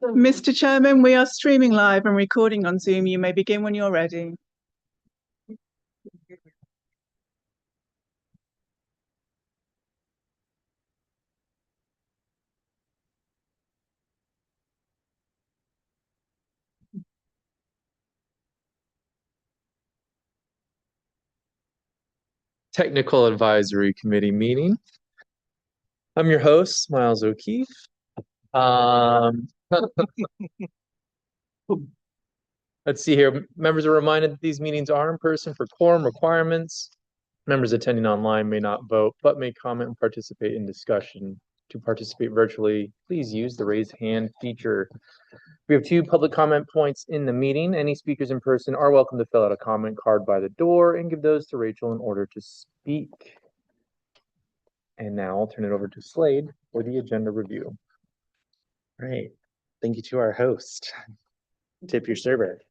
Mr. Chairman, we are streaming live and recording on Zoom. You may begin when you're ready. Technical Advisory Committee meeting. I'm your host, Miles O'Keefe. Let's see here. Members are reminded that these meetings are in person for quorum requirements. Members attending online may not vote, but may comment and participate in discussion. To participate virtually, please use the raise hand feature. We have 2 public comment points in the meeting. Any speakers in person are welcome to fill out a comment card by the door and give those to Rachel in order to speak. And now I'll turn it over to Slade for the agenda review. All right. Thank you to our host. Tip your server.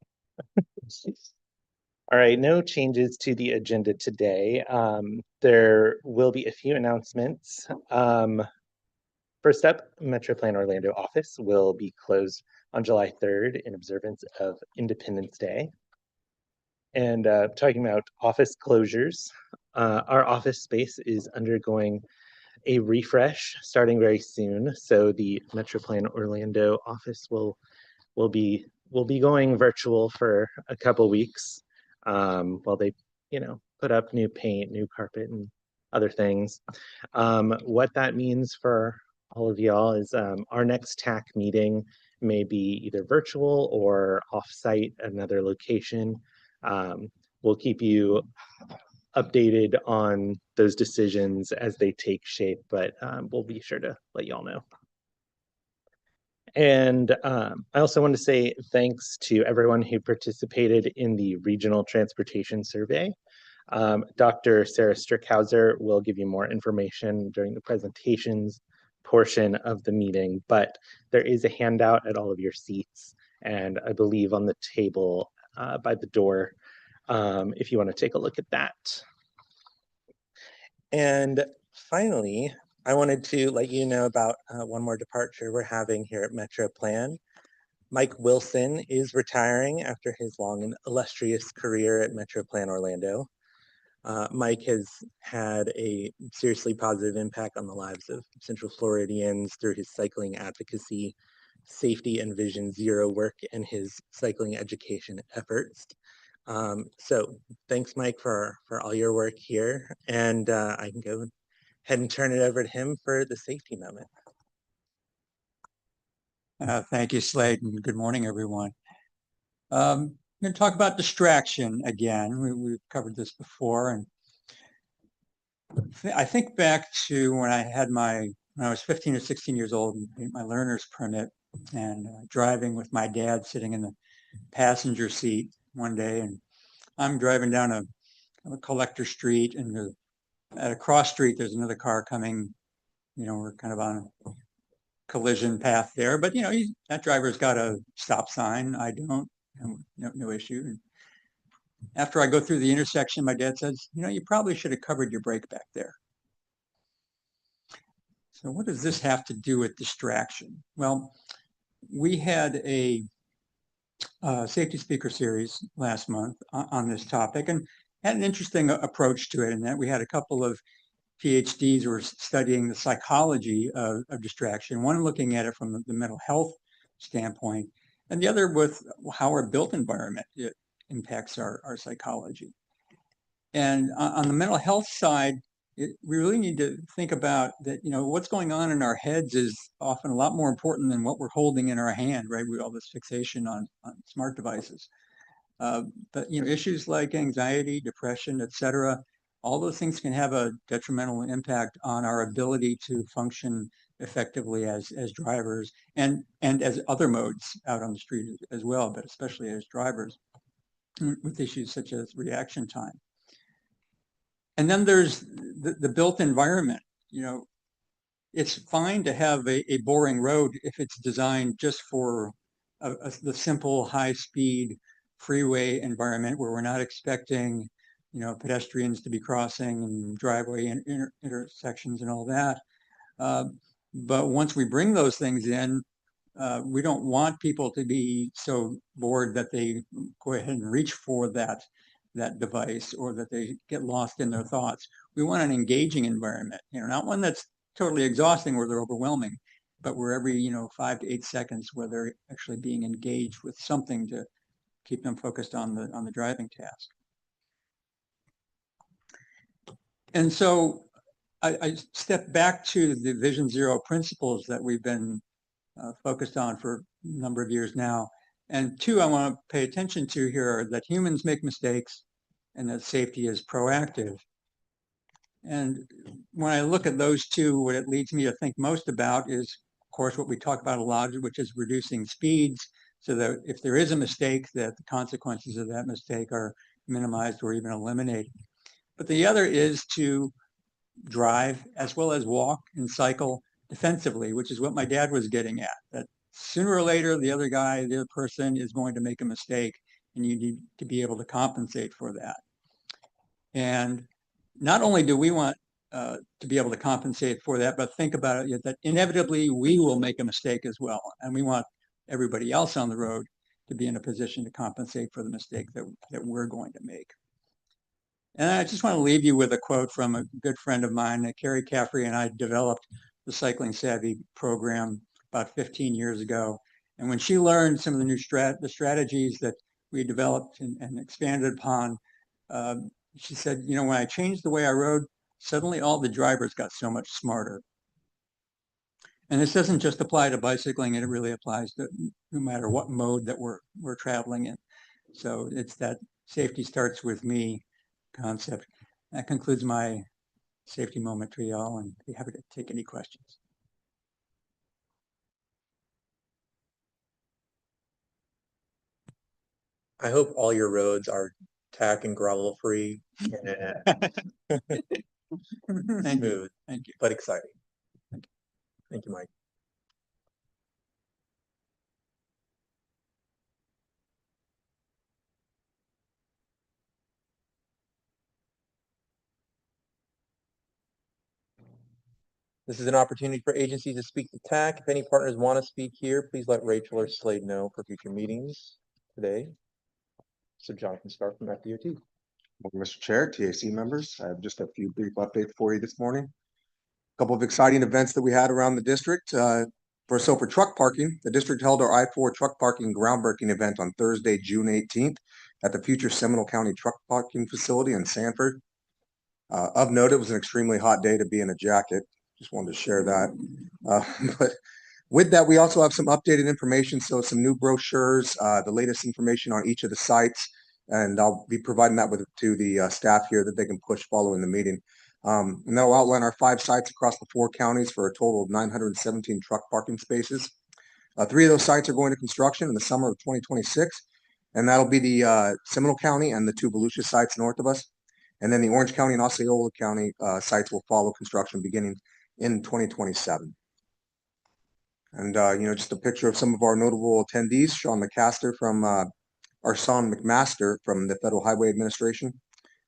All right, no changes to the agenda today. There will be a few announcements. First up, MetroPlan Orlando office will be closed on July 3rd in observance of Independence Day. And talking about office closures, our office space is undergoing a refresh starting very soon. So the MetroPlan Orlando office will be going virtual for a couple weeks while they, put up new paint, new carpet, and other things. What that means for all of y'all is our next TAC meeting may be either virtual or off-site at another location. We'll keep you updated on those decisions as they take shape, but we'll be sure to let y'all know. And I also want to say thanks to everyone who participated in the Regional Transportation Survey. Dr. Sarah Strickhauser will give you more information during the presentations portion of the meeting, but there is a handout at all of your seats, and I believe on the table by the door if you want to take a look at that. And finally, I wanted to let you know about one more departure we're having here at MetroPlan. Mike Wilson is retiring after his long and illustrious career at MetroPlan Orlando. Mike has had a seriously positive impact on the lives of Central Floridians through his cycling advocacy, safety and vision zero work, and his cycling education efforts. So thanks, Mike, for all your work here. And I can go ahead and turn it over to him for the safety moment. Thank you, Slade, and good morning, everyone. I'm going to talk about distraction again. We've covered this before, and I think back to when I had my when I was 15 or 16 years old and gained my learner's permit, and driving with my dad sitting in the passenger seat one day, and I'm driving down a collector street, and at a cross street there's another car coming. We're kind of on a collision path there, but that driver's got a stop sign. I don't. No issue. And after I go through the intersection, my dad says, you probably should have covered your brake back there. So what does this have to do with distraction? Well, we had a safety speaker series last month on this topic, and had an interesting approach to it, in that we had a couple of PhDs who were studying the psychology of distraction, one looking at it from the mental health standpoint, and the other with how our built environment impacts our psychology. And on the mental health side, we really need to think about that. What's going on in our heads is often a lot more important than what we're holding in our hand, right? With all this fixation on smart devices. But issues like anxiety, depression, etc., all those things can have a detrimental impact on our ability to function effectively as drivers, and as other modes out on the street as well, but especially as drivers, with issues such as reaction time. And then there's the built environment. It's fine to have a boring road if it's designed just for the simple high-speed freeway environment, where we're not expecting pedestrians to be crossing and driveway intersections and all that. But once we bring those things in, we don't want people to be so bored that they go ahead and reach for that device, or that they get lost in their thoughts. We want an engaging environment, not one that's totally exhausting where they're overwhelming, but where every 5 to 8 seconds where they're actually being engaged with something to keep them focused on the driving task. And so I step back to the Vision Zero principles that we've been focused on for a number of years now. And two I want to pay attention to here are that humans make mistakes, and that safety is proactive. And when I look at those two, what it leads me to think most about is, of course, what we talk about a lot, which is reducing speeds, so that if there is a mistake, that the consequences of that mistake are minimized or even eliminated. But the other is to drive as well as walk and cycle defensively, which is what my dad was getting at, that sooner or later, the other person is going to make a mistake, and you need to be able to compensate for that. And not only do we want to be able to compensate for that, but think about it, that inevitably we will make a mistake as well. And we want everybody else on the road to be in a position to compensate for the mistake that we're going to make. And I just want to leave you with a quote from a good friend of mine. Carrie Caffrey and I developed the Cycling Savvy program about 15 years ago. And when she learned some of the new strategies that we developed and expanded upon, she said, when I changed the way I rode, suddenly all the drivers got so much smarter. And this doesn't just apply to bicycling, it really applies to no matter what mode that we're traveling in. So it's that safety starts with me concept. That concludes my safety moment to y'all, and be happy to take any questions. I hope all your roads are TAC and gravel free and smooth, Thank you. but exciting. Thank you, Mike. This is an opportunity for agencies to speak to TAC. If any partners want to speak here, please let Rachel or Slade know for future meetings today. So Jonathan start from FDOT. Well, Mr. Chair, TAC members, I have just a few brief updates for you this morning. A couple of exciting events that we had around the district. For truck parking, the district held our I-4 truck parking groundbreaking event on Thursday, June 18th at the future Seminole County truck parking facility in Sanford. Of note, it was an extremely hot day to be in a jacket. Just wanted to share that. But with that, we also have some updated information. So some new brochures, the latest information on each of the sites, and I'll be providing that to the staff here that they can push following the meeting. And that'll outline our 5 sites across the 4 counties for a total of 917 truck parking spaces. 3 of those sites are going to construction in the summer of 2026, and that'll be the Seminole County and the 2 Volusia sites north of us. And then the Orange County and Osceola County sites will follow construction beginning in 2027. And, just a picture of some of our notable attendees, Sean McMaster from the Federal Highway Administration,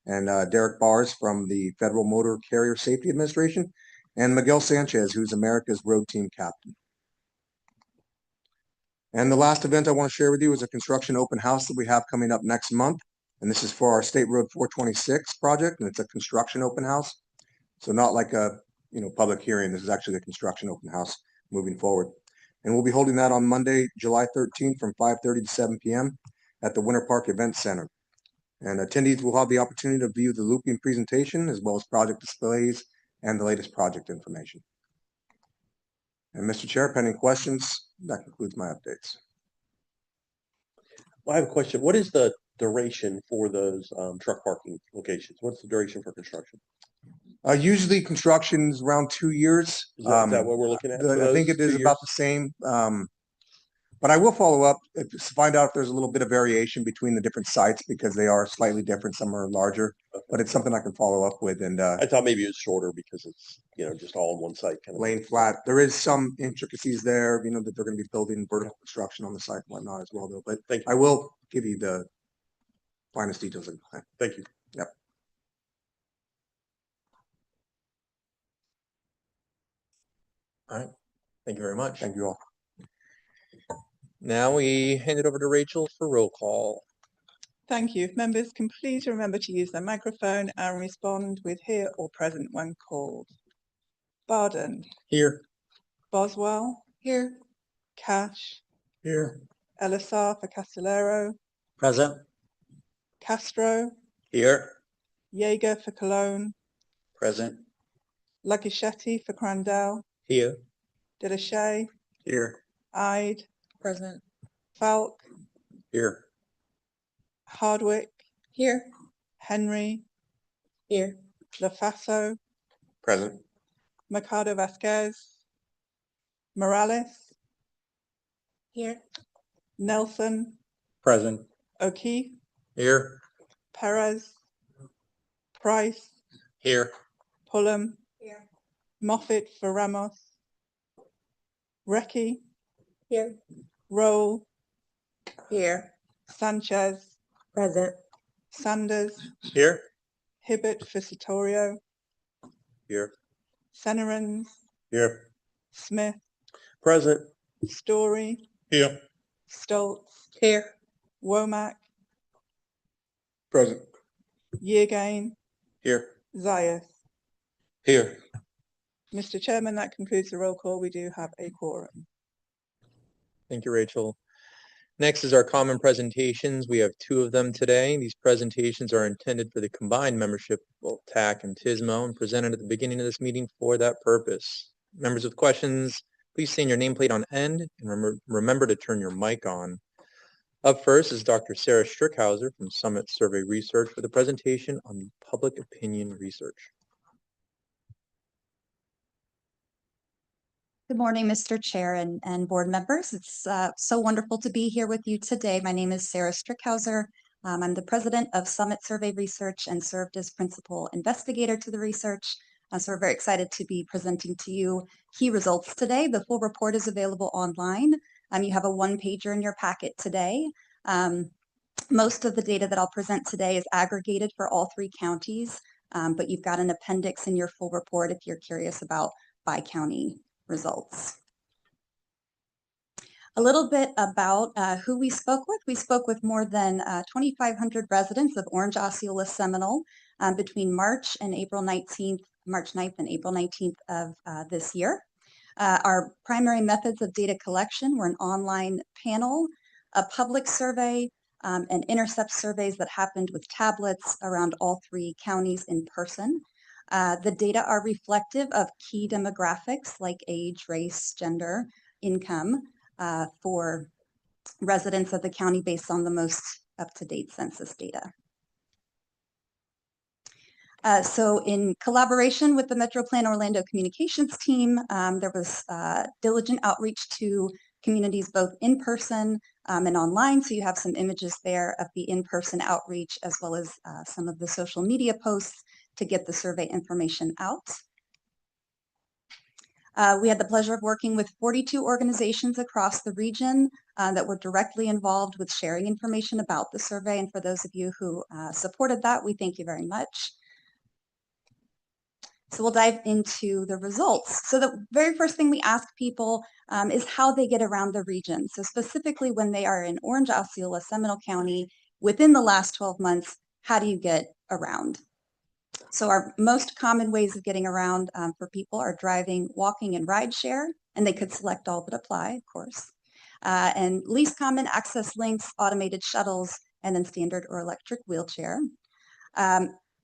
and Derek Bars from the Federal Motor Carrier Safety Administration, and Miguel Sanchez, who's America's Road Team Captain. And the last event I want to share with you is a construction open house that we have coming up next month. And this is for our State Road 426 project, and it's a construction open house. So not like a public hearing. This is actually a construction open house moving forward. And we'll be holding that on Monday, July 13th from 5:30 to 7 p.m. at the Winter Park Event Center. And attendees will have the opportunity to view the looping presentation as well as project displays and the latest project information. And Mr. Chair, pending questions, that concludes my updates. Well, I have a question. What is the duration for those truck parking locations? What's the duration for construction? Usually construction is around 2 years. Is that what we're looking at? I think it is about the same. But I will follow up to find out if there's a little bit of variation between the different sites because they are slightly different. Some are larger, but it's something I can follow up with. And I thought maybe it was shorter because it's just all on one site kind of laying flat. There is some intricacies there, that they're going to be building vertical construction on the site and whatnot as well, though. But Thank you. I will give you the finest details of the plan. Thank you. Yep. All right. Thank you very much. Thank you all. Now we hand it over to Rachel for roll call. Thank you. If members can please remember to use their microphone and respond with here or present when called. Barden. Here. Boswell. Here. Cash. Here. Elisar for Castellero. Present. Castro. Here. Jaeger for Cologne. Present. Lagichetti for Crandell. Here. Delachey. Here. Ide. Present. Falk. Here. Hardwick. Here. Henry. Here. LaFaso. Present. Mercado Vasquez. Morales. Here. Nelson. Present. O'Keefe. Here. Perez. Price. Here. Pullum. Here. Moffat for Ramos. Recchi. Here. Roll. Here. Sanchez. Present. Sanders. Here. Hibbert for Satorio. Here. Senerans. Here. Smith. Present. Story. Here. Stoltz. Here. Womack. Present. Yeargain. Here. Zayas. Here. Mr. Chairman, that concludes the roll call. We do have a quorum. Thank you, Rachel. Next is our common presentations. We have 2 of them today. These presentations are intended for the combined membership of both TAC and TISMO and presented at the beginning of this meeting for that purpose. Members with questions, please stand your nameplate on end and remember to turn your mic on. Up first is Dr. Sarah Strickhauser from Summit Survey Research with a presentation on the public opinion research. Good morning, Mr. Chair and board members. It's so wonderful to be here with you today. My name is Sarah Strickhauser. I'm the president of Summit Survey Research and served as principal investigator to the research. So we're very excited to be presenting to you key results today. The full report is available online. You have a 1-pager in your packet today. Most of the data that I'll present today is aggregated for all 3 counties, but you've got an appendix in your full report if you're curious about by county results. A little bit about who we spoke with. We spoke with more than 2,500 residents of Orange, Osceola, Seminole between March 9th and April 19th of this year. Our primary methods of data collection were an online panel, a public survey, and intercept surveys that happened with tablets around all 3 counties in person. The data are reflective of key demographics like age, race, gender, income for residents of the county based on the most up-to-date census data. So in collaboration with the Metro Plan Orlando communications team, there was diligent outreach to communities both in person and online. So you have some images there of the in-person outreach as well as some of the social media posts to get the survey information out. We had the pleasure of working with 42 organizations across the region that were directly involved with sharing information about the survey. And for those of you who supported that, we thank you very much. So we'll dive into the results. So the very first thing we ask people is how they get around the region. So specifically when they are in Orange, Osceola, Seminole County, within the last 12 months, how do you get around? So our most common ways of getting around for people are driving, walking, and rideshare, and they could select all but apply, of course. And least common access links, automated shuttles, and then standard or electric wheelchair.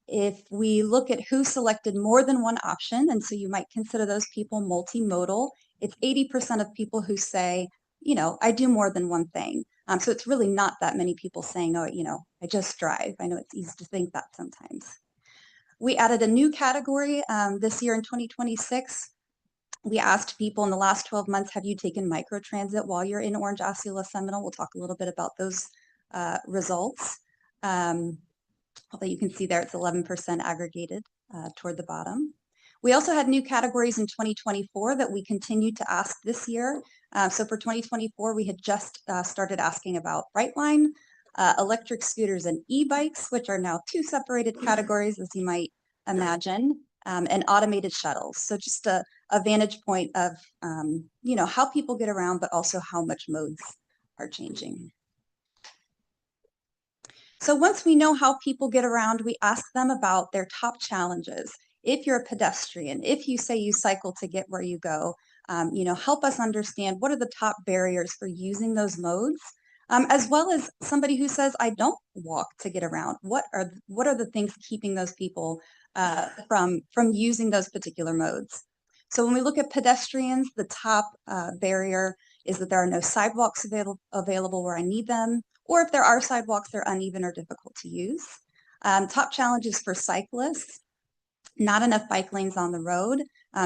If we look at who selected more than one option, and so you might consider those people multimodal, it's 80% of people who say, you know, I do more than one thing. So it's really not that many people saying, oh, you know, I just drive. I know it's easy to think that sometimes. We added a new category this year in 2026. We asked people in the last 12 months, have you taken microtransit while you're in Orange, Osceola, Seminole? We'll talk a little bit about those results. Although you can see there it's 11% aggregated toward the bottom. We also had new categories in 2024 that we continued to ask this year. So for 2024, we had just started asking about Brightline, electric scooters and e-bikes, which are now two separated categories, as you might imagine, and automated shuttles. So just a vantage point of, you know, how people get around, but also how much modes are changing. So once we know how people get around, we ask them about their top challenges. If you're a pedestrian, if you say you cycle to get where you go, you know, help us understand what are the top barriers for using those modes, as well as somebody who says, I don't walk to get around. What are the things keeping those people from using those particular modes? So when we look at pedestrians, the top barrier is that there are no sidewalks available where I need them, or if there are sidewalks, they're uneven or difficult to use. Top challenges for cyclists, not enough bike lanes on the road,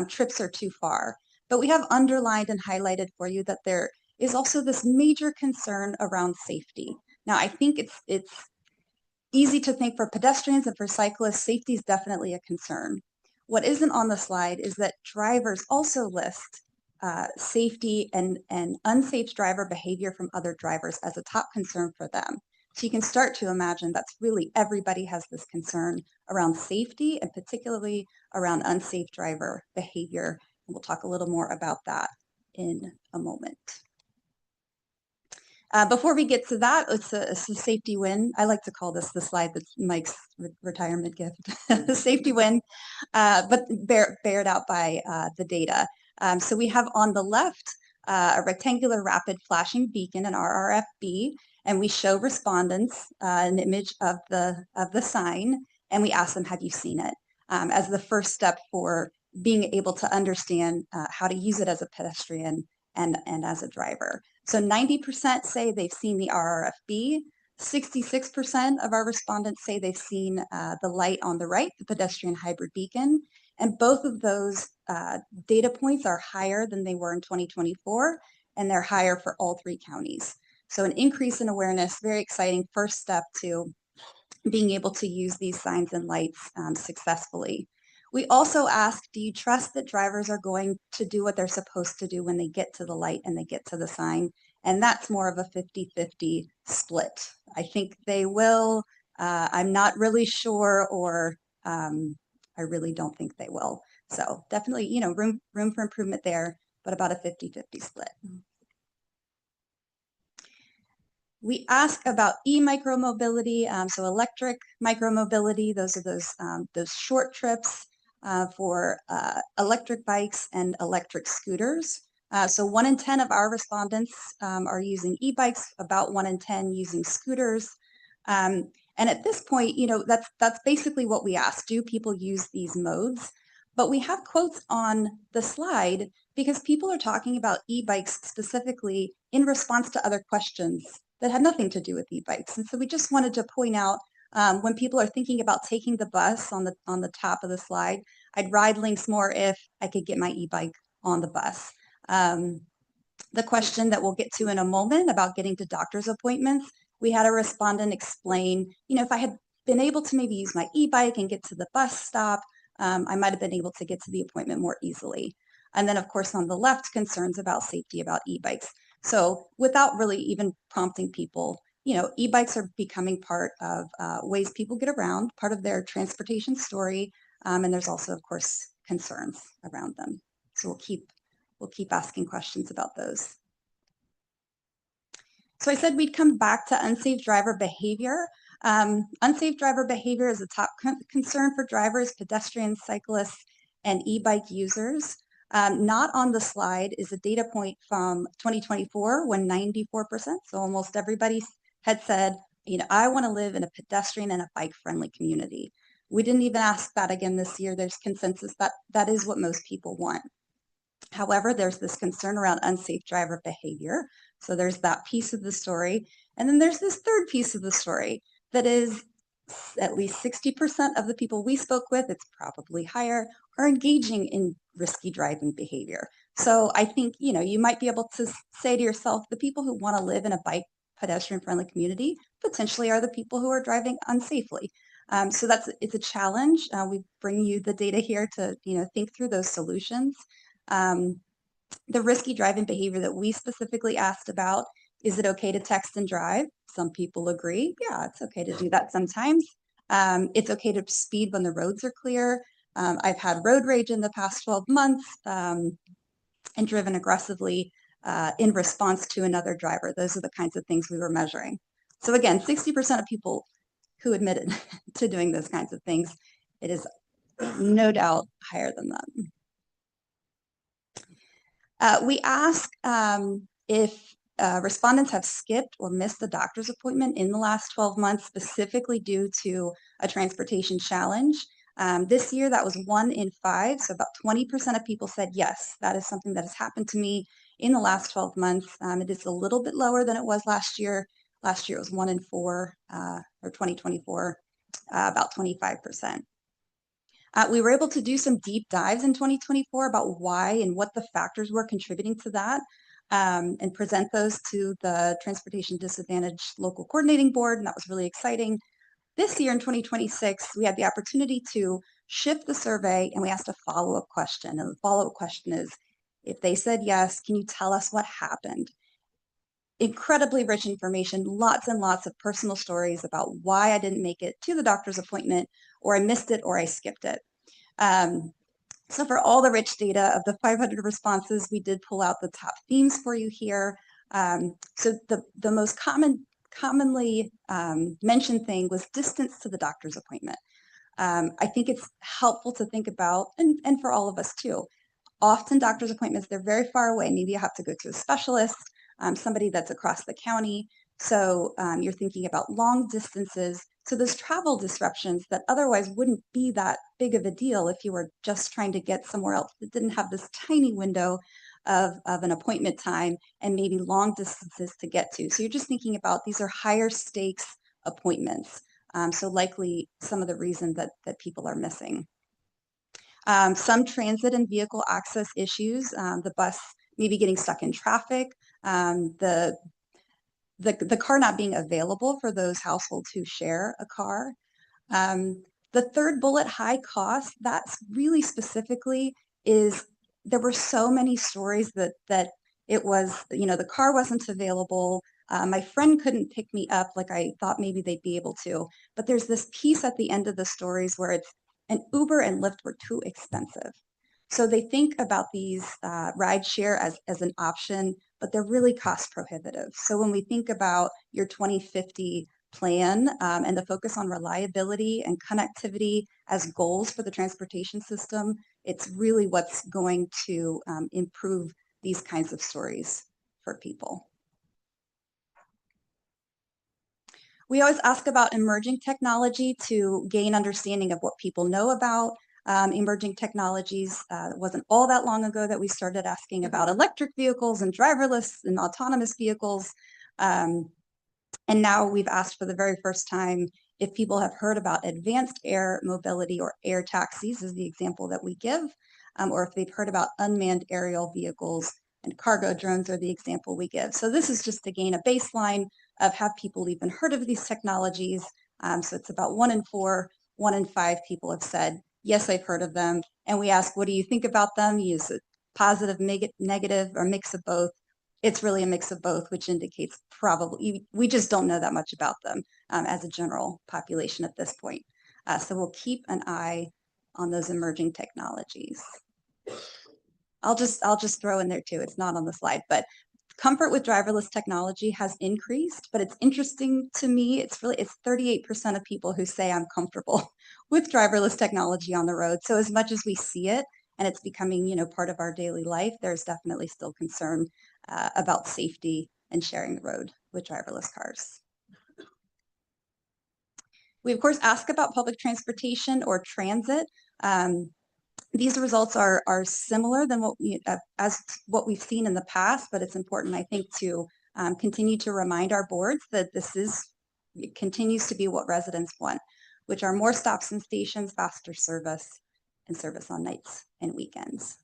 trips are too far. But we have underlined and highlighted for you that there is also this major concern around safety. Now, I think it's easy to think for pedestrians and for cyclists, safety is definitely a concern. What isn't on the slide is that drivers also list safety and unsafe driver behavior from other drivers as a top concern for them. So you can start to imagine that's really everybody has this concern around safety and particularly around unsafe driver behavior. And we'll talk a little more about that in a moment. Before we get to that, it's a safety win. I like to call this the slide that's Mike's retirement gift, the safety win, but bared out by the data. So we have on the left a rectangular rapid flashing beacon, an RRFB, and we show respondents an image of the sign, and we ask them, have you seen it? As the first step for being able to understand how to use it as a pedestrian and as a driver. So 90% say they've seen the RRFB. 66% of our respondents say they've seen the light on the right, the pedestrian hybrid beacon. And both of those data points are higher than they were in 2024, and they're higher for all three counties. So an increase in awareness, very exciting first step to being able to use these signs and lights successfully. We also ask, do you trust that drivers are going to do what they're supposed to do when they get to the light and they get to the sign? And that's more of a 50-50 split. I think they will. I'm not really sure, or I really don't think they will. So definitely, you know, room for improvement there, but about a 50-50 split. We ask about e-micromobility, so electric micromobility. Those are those short trips for electric bikes and electric scooters. So 1 in 10 of our respondents are using e-bikes, about 1 in 10 using scooters. And at this point, you know, that's basically what we ask. Do people use these modes? But we have quotes on the slide because people are talking about e-bikes specifically in response to other questions that had nothing to do with e-bikes. And so we just wanted to point out When people are thinking about taking the bus on the top of the slide, I'd ride Lynx more if I could get my e-bike on the bus. The question that we'll get to in a moment about getting to doctor's appointments, we had a respondent explain, if I had been able to maybe use my e-bike and get to the bus stop, I might have been able to get to the appointment more easily. And then, of course, on the left, concerns about safety about e-bikes. So without really even prompting people, e-bikes are becoming part of ways people get around, part of their transportation story. And there's also, of course, concerns around them. So we'll keep asking questions about those. So I said we'd come back to unsafe driver behavior. Unsafe driver behavior is a top concern for drivers, pedestrians, cyclists, and e-bike users. Not on the slide is a data point from 2024 when 94%, so almost everybody had said, I want to live in a pedestrian and a bike-friendly community. We didn't even ask that again this year. There's consensus that that is what most people want. However, there's this concern around unsafe driver behavior. So there's that piece of the story. And then there's this third piece of the story that is at least 60% of the people we spoke with, it's probably higher, are engaging in risky driving behavior. So I think, you might be able to say to yourself, the people who want to live in a bike pedestrian friendly community potentially are the people who are driving unsafely. So it's a challenge. We bring you the data here to, think through those solutions. The risky driving behavior that we specifically asked about, is it okay to text and drive? Some people agree, yeah, it's okay to do that sometimes. It's okay to speed when the roads are clear. I've had road rage in the past 12 months and driven aggressively in response to another driver. Those are the kinds of things we were measuring. So again, 60% of people who admitted to doing those kinds of things, it is no doubt higher than that. We ask if respondents have skipped or missed a doctor's appointment in the last 12 months, specifically due to a transportation challenge. This year, that was 1 in 5, so about 20% of people said, yes, that is something that has happened to me in the last 12 months. It is a little bit lower than it was last year. Last year, it was 1 in 4, or 2024, about 25%. We were able to do some deep dives in 2024 about why and what the factors were contributing to that, and present those to the Transportation Disadvantaged Local Coordinating Board, and that was really exciting. This year in 2026, we had the opportunity to shift the survey and we asked a follow-up question. And the follow-up question is, if they said yes, can you tell us what happened? Incredibly rich information, lots and lots of personal stories about why I didn't make it to the doctor's appointment, or I missed it, or I skipped it. So for all the rich data of the 500 responses, we did pull out the top themes for you here. So the most commonly mentioned thing was distance to the doctor's appointment. I think it's helpful to think about, and for all of us too, often doctor's appointments, they're very far away. Maybe you have to go to a specialist, somebody that's across the county. So you're thinking about long distances. So those travel disruptions that otherwise wouldn't be that big of a deal if you were just trying to get somewhere else that didn't have this tiny window of an appointment time and maybe long distances to get to. So you're just thinking about, these are higher stakes appointments. So likely some of the reason that people are missing. Some transit and vehicle access issues, the bus maybe getting stuck in traffic, the car not being available for those households who share a car. The third bullet, high cost, that's really specifically is, there were so many stories that it was, the car wasn't available. My friend couldn't pick me up like I thought maybe they'd be able to. But there's this piece at the end of the stories where it's, an Uber and Lyft were too expensive. So they think about these rideshare as an option, but they're really cost prohibitive. So when we think about your 2050 plan and the focus on reliability and connectivity as goals for the transportation system, it's really what's going to improve these kinds of stories for people. We always ask about emerging technology to gain understanding of what people know about emerging technologies. It wasn't all that long ago that we started asking about electric vehicles and driverless and autonomous vehicles. And now we've asked for the very first time if people have heard about advanced air mobility or air taxis is the example that we give, or if they've heard about unmanned aerial vehicles and cargo drones are the example we give. So this is just to gain a baseline of have people even heard of these technologies. So it's about 1 in 4, 1 in 5 people have said, yes, I've heard of them. And we ask, what do you think about them? Use a positive, negative, or mix of both. It's really a mix of both, which indicates probably, we just don't know that much about them as a general population at this point. So we'll keep an eye on those emerging technologies. I'll just throw in there too, it's not on the slide, but comfort with driverless technology has increased, but it's interesting to me, it's 38% of people who say I'm comfortable with driverless technology on the road. So as much as we see it and it's becoming, part of our daily life, there's definitely still concern about safety and sharing the road with driverless cars. We of course ask about public transportation or transit. These results are similar than what we've seen in the past, but it's important, I think, to continue to remind our boards that it continues to be what residents want, which are more stops and stations, faster service, and service on nights and weekends.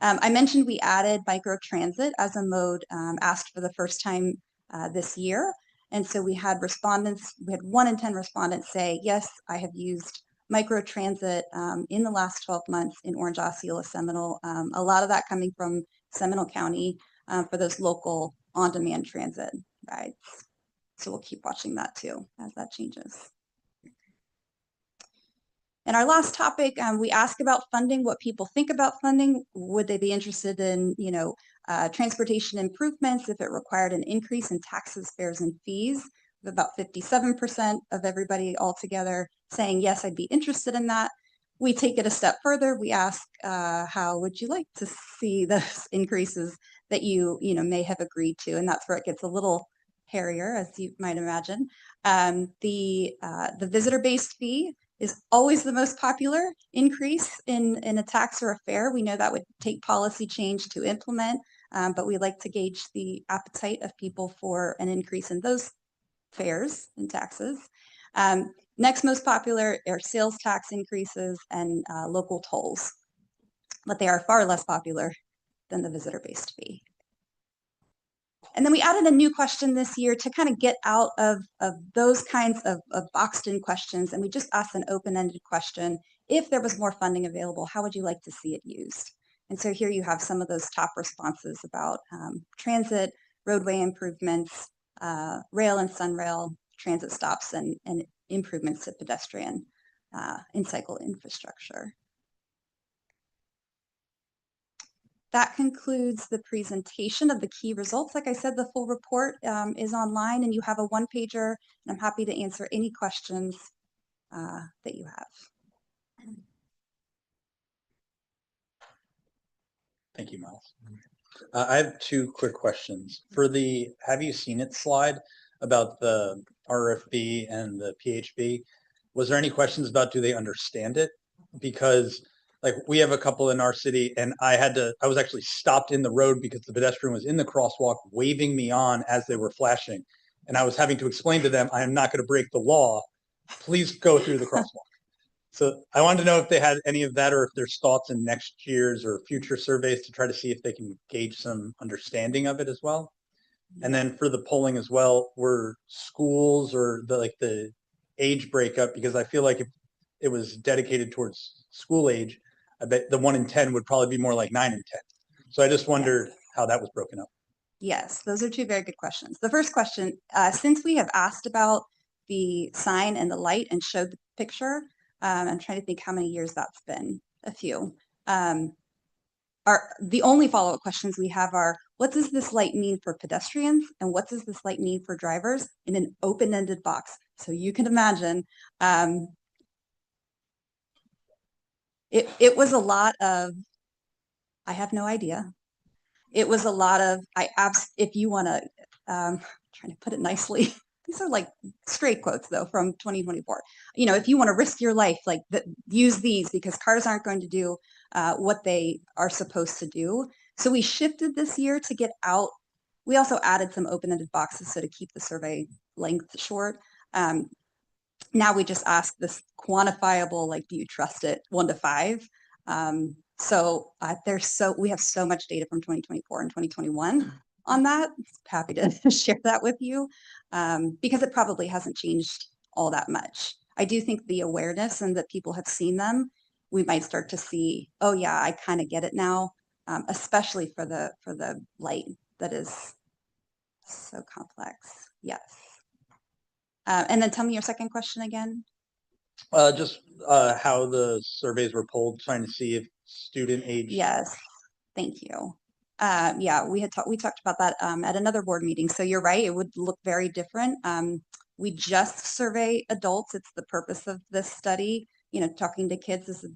I mentioned we added microtransit as a mode asked for the first time this year. And so we had 1 in 10 respondents say, yes, I have used microtransit in the last 12 months in Orange, Osceola, Seminole. A lot of that coming from Seminole County for those local on-demand transit rides. So we'll keep watching that too as that changes. And our last topic, we ask about funding, what people think about funding. Would they be interested in, transportation improvements if it required an increase in taxes, fares, and fees? About 57% of everybody altogether saying, yes, I'd be interested in that. We take it a step further. We ask, how would you like to see those increases that you may have agreed to? And that's where it gets a little hairier, as you might imagine. The visitor-based fee is always the most popular increase in a tax or a fare. We know that would take policy change to implement, but we like to gauge the appetite of people for an increase in those fares and taxes. Next most popular are sales tax increases and local tolls, but they are far less popular than the visitor-based fee. And then we added a new question this year to kind of get out of those kinds of boxed in questions. And we just asked an open-ended question. If there was more funding available, how would you like to see it used? And so here you have some of those top responses about transit, roadway improvements, rail and sunrail, transit stops, and improvements to pedestrian and cycle infrastructure. That concludes the presentation of the key results. Like I said, the full report is online and you have a one-pager, and I'm happy to answer any questions that you have. Thank you, Miles. I have 2 quick questions. For the have you seen it slide about the RFB and the PHB, was there any questions about do they understand it? Because like we have a couple in our city and I was actually stopped in the road because the pedestrian was in the crosswalk waving me on as they were flashing. And I was having to explain to them, I am not going to break the law. Please go through the crosswalk. So I wanted to know if they had any of that or if there's thoughts in next year's or future surveys to try to see if they can gauge some understanding of it as well. And then for the polling as well, were schools or the age breakup, because I feel like if it was dedicated towards school age, I bet the 1 in 10 would probably be more like 9 in 10. So I just wondered how that was broken up. Yes, those are 2 very good questions. The first question, since we have asked about the sign and the light and showed the picture, I'm trying to think how many years that's been, a few. The only follow-up questions we have are, what does this light mean for pedestrians and what does this light mean for drivers in an open-ended box? So you can imagine, it was a lot of, I have no idea. It was a lot of, if you want to, trying to put it nicely, these are like straight quotes though from 2024. If you want to risk your life, use these because cars aren't going to do what they are supposed to do. So we shifted this year to get out. We also added some open-ended boxes so to keep the survey length short. now we just ask this quantifiable, like, do you trust it, 1 to 5? So we have so much data from 2024 and 2021 on that. Happy to share that with you, because it probably hasn't changed all that much. I do think the awareness and that people have seen them, we might start to see, oh yeah, I kind of get it now, especially for the light that is so complex. Yes. And then tell me your second question again. Just how the surveys were pulled, trying to see if student age. Yes, thank you. Yeah, we talked about that at another board meeting. So you're right, it would look very different. We just survey adults. It's the purpose of this study. You know, talking to kids is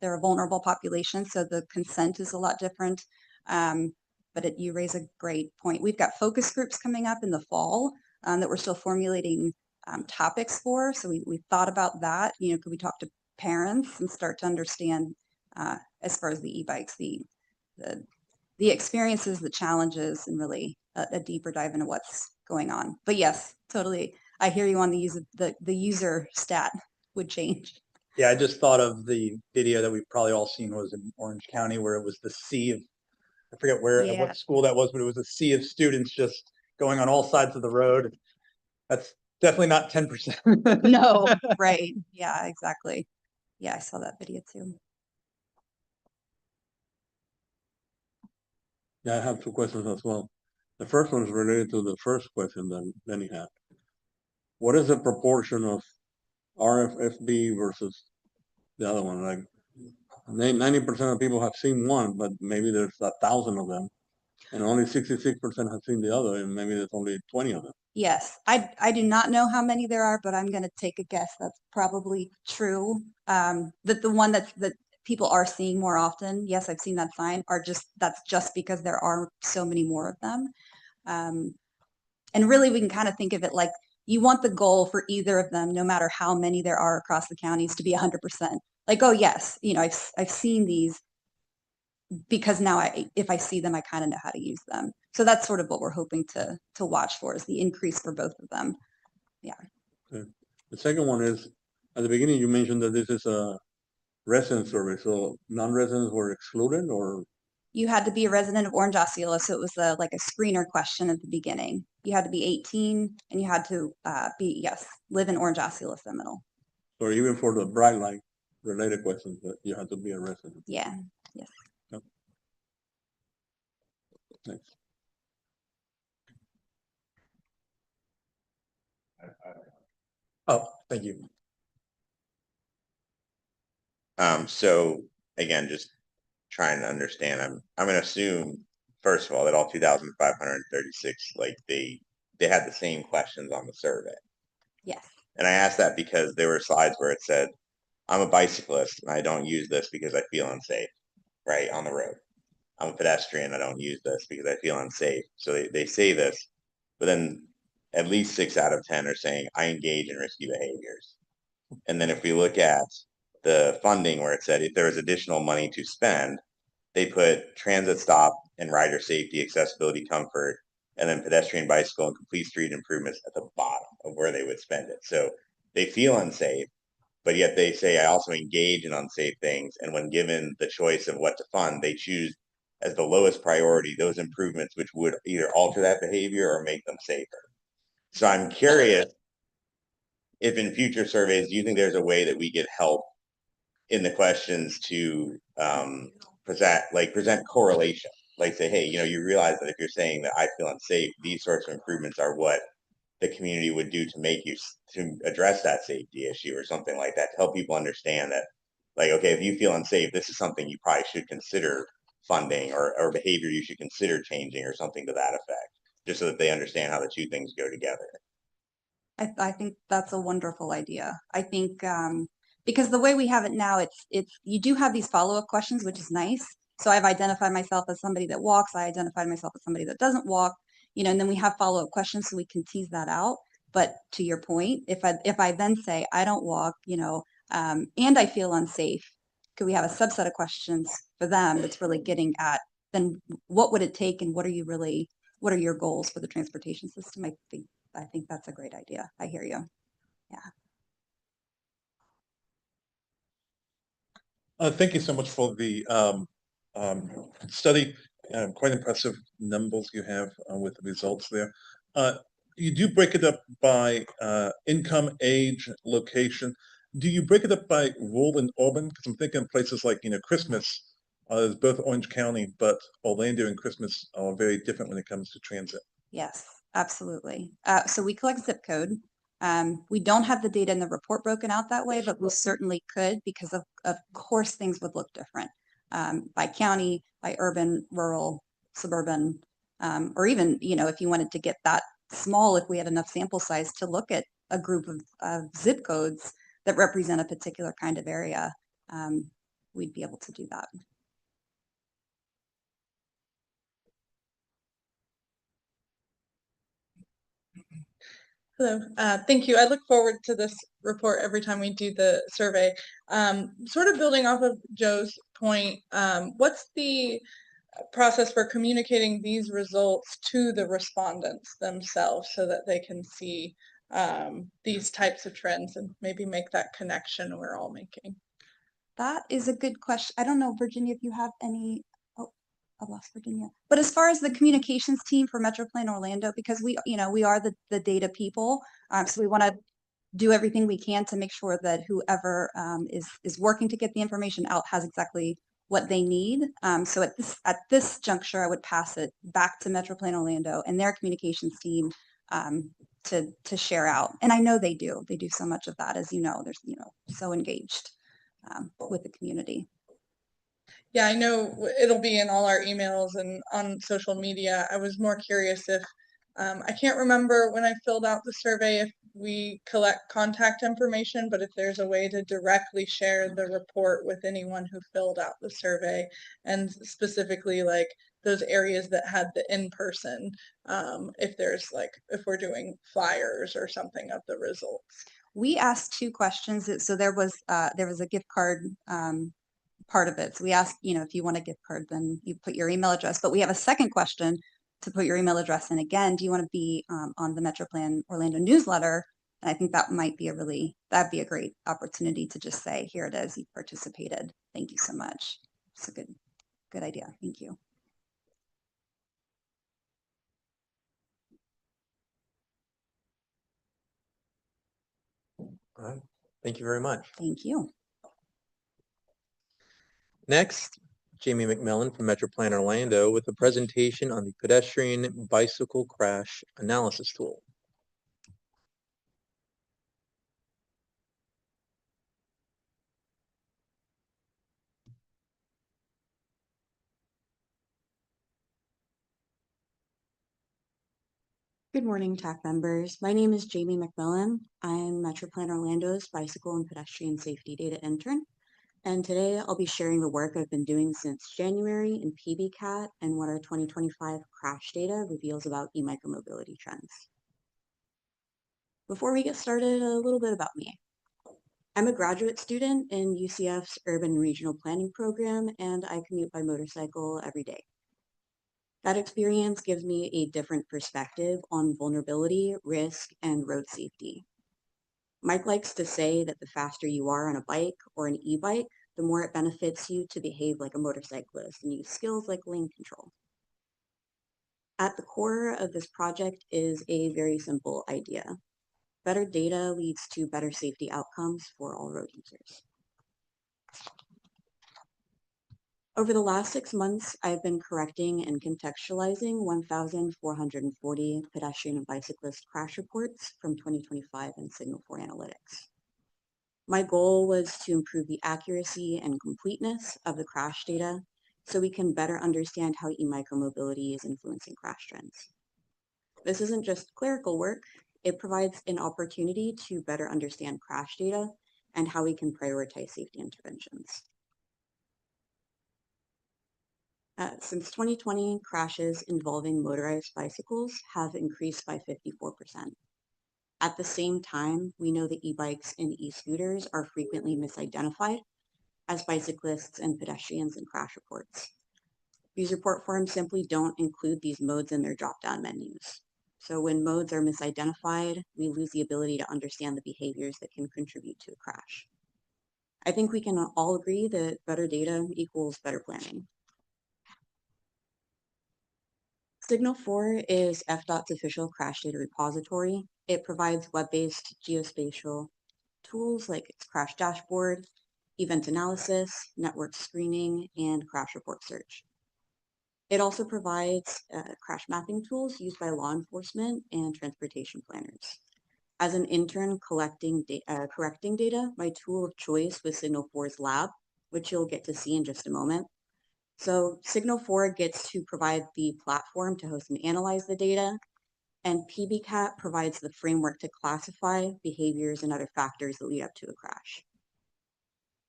they're a vulnerable population, so the consent is a lot different. But you raise a great point. We've got focus groups coming up in the fall that we're still formulating topics for. So we thought about that. You know, could we talk to parents and start to understand as far as the e-bikes, the experiences, the challenges, and really a deeper dive into what's going on. But yes, totally. I hear you on the user stat would change. Yeah, I just thought of the video that we've probably all seen was in Orange County, where it was the sea of, I forget what school that was, but it was a sea of students just going on all sides of the road. That's definitely not 10%. No, right. Yeah, exactly. Yeah, I saw that video too. Yeah, I have two questions as well. The first one is related to the first question that Lenny had. What is the proportion of RFFB versus the other one? Like 90% of people have seen one, but maybe there's 1,000 of them, and only 66% have seen the other, and maybe there's only 20 of them. Yes, I do not know how many there are, but I'm going to take a guess that's probably true. That the one that people are seeing more often, yes, I've seen that sign, that's just because there are so many more of them. And really, we can kind of think of it like you want the goal for either of them, no matter how many there are across the counties, to be 100%. Like, oh yes, you know, I've seen these, because now if I see them, I kind of know how to use them. So that's sort of what we're hoping to watch for, is the increase for both of them. Yeah. Okay. The second one is, at the beginning, you mentioned that this is a resident survey, so non-residents were excluded, or? You had to be a resident of Orange Osceola, so it was like a screener question at the beginning. You had to be 18 and you had to live in Orange Osceola Seminole. Or even for the bright light related questions, that you had to be a resident. Yeah. Yes. Yep. Thanks. Oh, thank you. So again, just trying to understand, I'm going to assume, first of all, that all 2,536, like they had the same questions on the survey. Yes. And I asked that because there were slides where it said, I'm a bicyclist and I don't use this because I feel unsafe, right, on the road. I'm a pedestrian, I don't use this because I feel unsafe. So they say this, but then at least 6 out of 10 are saying I engage in risky behaviors. And then if we look at the funding, where it said if there is additional money to spend, they put transit stop and rider safety, accessibility, comfort, and then pedestrian, bicycle, and complete street improvements at the bottom of where they would spend it. So they feel unsafe, but yet they say I also engage in unsafe things. And when given the choice of what to fund, they choose as the lowest priority those improvements which would either alter that behavior or make them safer. So I'm curious if in future surveys, do you think there's a way that we get help in the questions to present correlation? Like say, hey, you realize that if you're saying that I feel unsafe, these sorts of improvements are what the community would do to address that safety issue, or something like that, to help people understand that, like, okay, if you feel unsafe, this is something you probably should consider funding, or behavior you should consider changing, or something to that effect, just so that they understand how the two things go together. I think that's a wonderful idea. I think because the way we have it now, it's you do have these follow-up questions, which is nice. So I've identified myself as somebody that walks. I identified myself as somebody that doesn't walk, and then we have follow-up questions so we can tease that out. But to your point, if I then say I don't walk, and I feel unsafe, could we have a subset of questions for them that's really getting at, then what would it take, and what are your goals for the transportation system? I think that's a great idea. I hear you. Yeah. Thank you so much for the study. Quite impressive numbers you have with the results there. You do break it up by income, age, location. Do you break it up by rural and urban? Because I'm thinking places like, Christmas is both Orange County, but Orlando and Christmas are very different when it comes to transit. Yes, absolutely. So we collect zip code. We don't have the data in the report broken out that way, but we certainly could because of course things would look different by county, by urban, rural, suburban, or even, if you wanted to get that small, if we had enough sample size to look at a group of zip codes that represent a particular kind of area, we'd be able to do that. Hello, thank you. I look forward to this report every time we do the survey. Sort of building off of Joe's point, what's the process for communicating these results to the respondents themselves so that they can see these types of trends and maybe make that connection we're all making? That is a good question. I don't know, Virginia, if you have any. Oh, I lost Virginia. But as far as the communications team for MetroPlan Orlando, because we are the data people, so we want to do everything we can to make sure that whoever is working to get the information out has exactly what they need. So at this juncture, I would pass it back to MetroPlan Orlando and their communications team to share out. And I know they do. They do so much of that, as you know. There's so engaged with the community. Yeah, I know it'll be in all our emails and on social media. I was more curious if, I can't remember when I filled out the survey if we collect contact information, but if there's a way to directly share the report with anyone who filled out the survey, and specifically like those areas that had the in-person, if we're doing flyers or something of the results. We asked 2 questions. So there was a gift card part of it. So we asked, if you want a gift card, then you put your email address. But we have a second question to put your email address in. Again, do you want to be on the MetroPlan Orlando newsletter? And I think that might be that'd be a great opportunity to just say, here it is, you participated. Thank you so much. It's a good idea. Thank you. All right. Thank you very much. Thank you. Next, Jamie McMillan from MetroPlan Orlando with a presentation on the pedestrian bicycle crash analysis tool. Good morning, TAC members. My name is Jamie McMillan. I'm MetroPlan Orlando's Bicycle and Pedestrian Safety Data Intern. And today I'll be sharing the work I've been doing since January in PBCAT and what our 2025 crash data reveals about e-micromobility trends. Before we get started, a little bit about me. I'm a graduate student in UCF's Urban Regional Planning program, and I commute by motorcycle every day. That experience gives me a different perspective on vulnerability, risk, and road safety. Mike likes to say that the faster you are on a bike or an e-bike, the more it benefits you to behave like a motorcyclist and use skills like lane control. At the core of this project is a very simple idea. Better data leads to better safety outcomes for all road users. Over the last 6 months, I've been correcting and contextualizing 1,440 pedestrian and bicyclist crash reports from 2025 in Signal 4 Analytics. My goal was to improve the accuracy and completeness of the crash data so we can better understand how e-micromobility is influencing crash trends. This isn't just clerical work, it provides an opportunity to better understand crash data and how we can prioritize safety interventions. Since 2020, crashes involving motorized bicycles have increased by 54%. At the same time, we know that e-bikes and e-scooters are frequently misidentified as bicyclists and pedestrians in crash reports. These report forms simply don't include these modes in their drop-down menus. So when modes are misidentified, we lose the ability to understand the behaviors that can contribute to a crash. I think we can all agree that better data equals better planning. Signal 4 is FDOT's official crash data repository. It provides web-based geospatial tools like its crash dashboard, event analysis, network screening, and crash report search. It also provides crash mapping tools used by law enforcement and transportation planners. As an intern correcting data, my tool of choice was Signal 4's lab, which you'll get to see in just a moment. So Signal 4 gets to provide the platform to host and analyze the data, and PBCAT provides the framework to classify behaviors and other factors that lead up to a crash.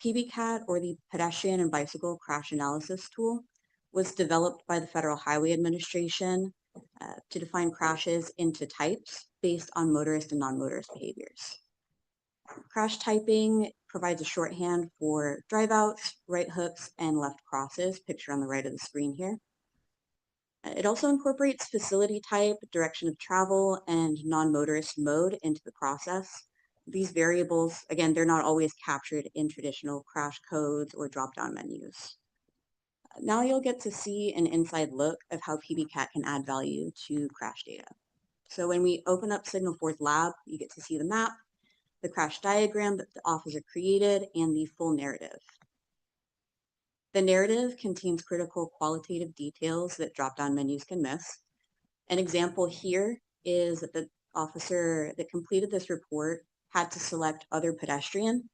PBCAT, or the Pedestrian and Bicycle Crash Analysis Tool, was developed by the Federal Highway Administration to define crashes into types based on motorist and non-motorist behaviors. Crash typing provides a shorthand for drive outs, right hooks, and left crosses, pictured on the right of the screen here. It also incorporates facility type, direction of travel, and non-motorist mode into the process. These variables, again, they're not always captured in traditional crash codes or drop-down menus. Now you'll get to see an inside look of how PBCAT can add value to crash data. So when we open up Signal 4's lab, you get to see the map, the crash diagram that the officer created, and the full narrative. The narrative contains critical qualitative details that drop-down menus can miss. An example here is that the officer that completed this report had to select other pedestrian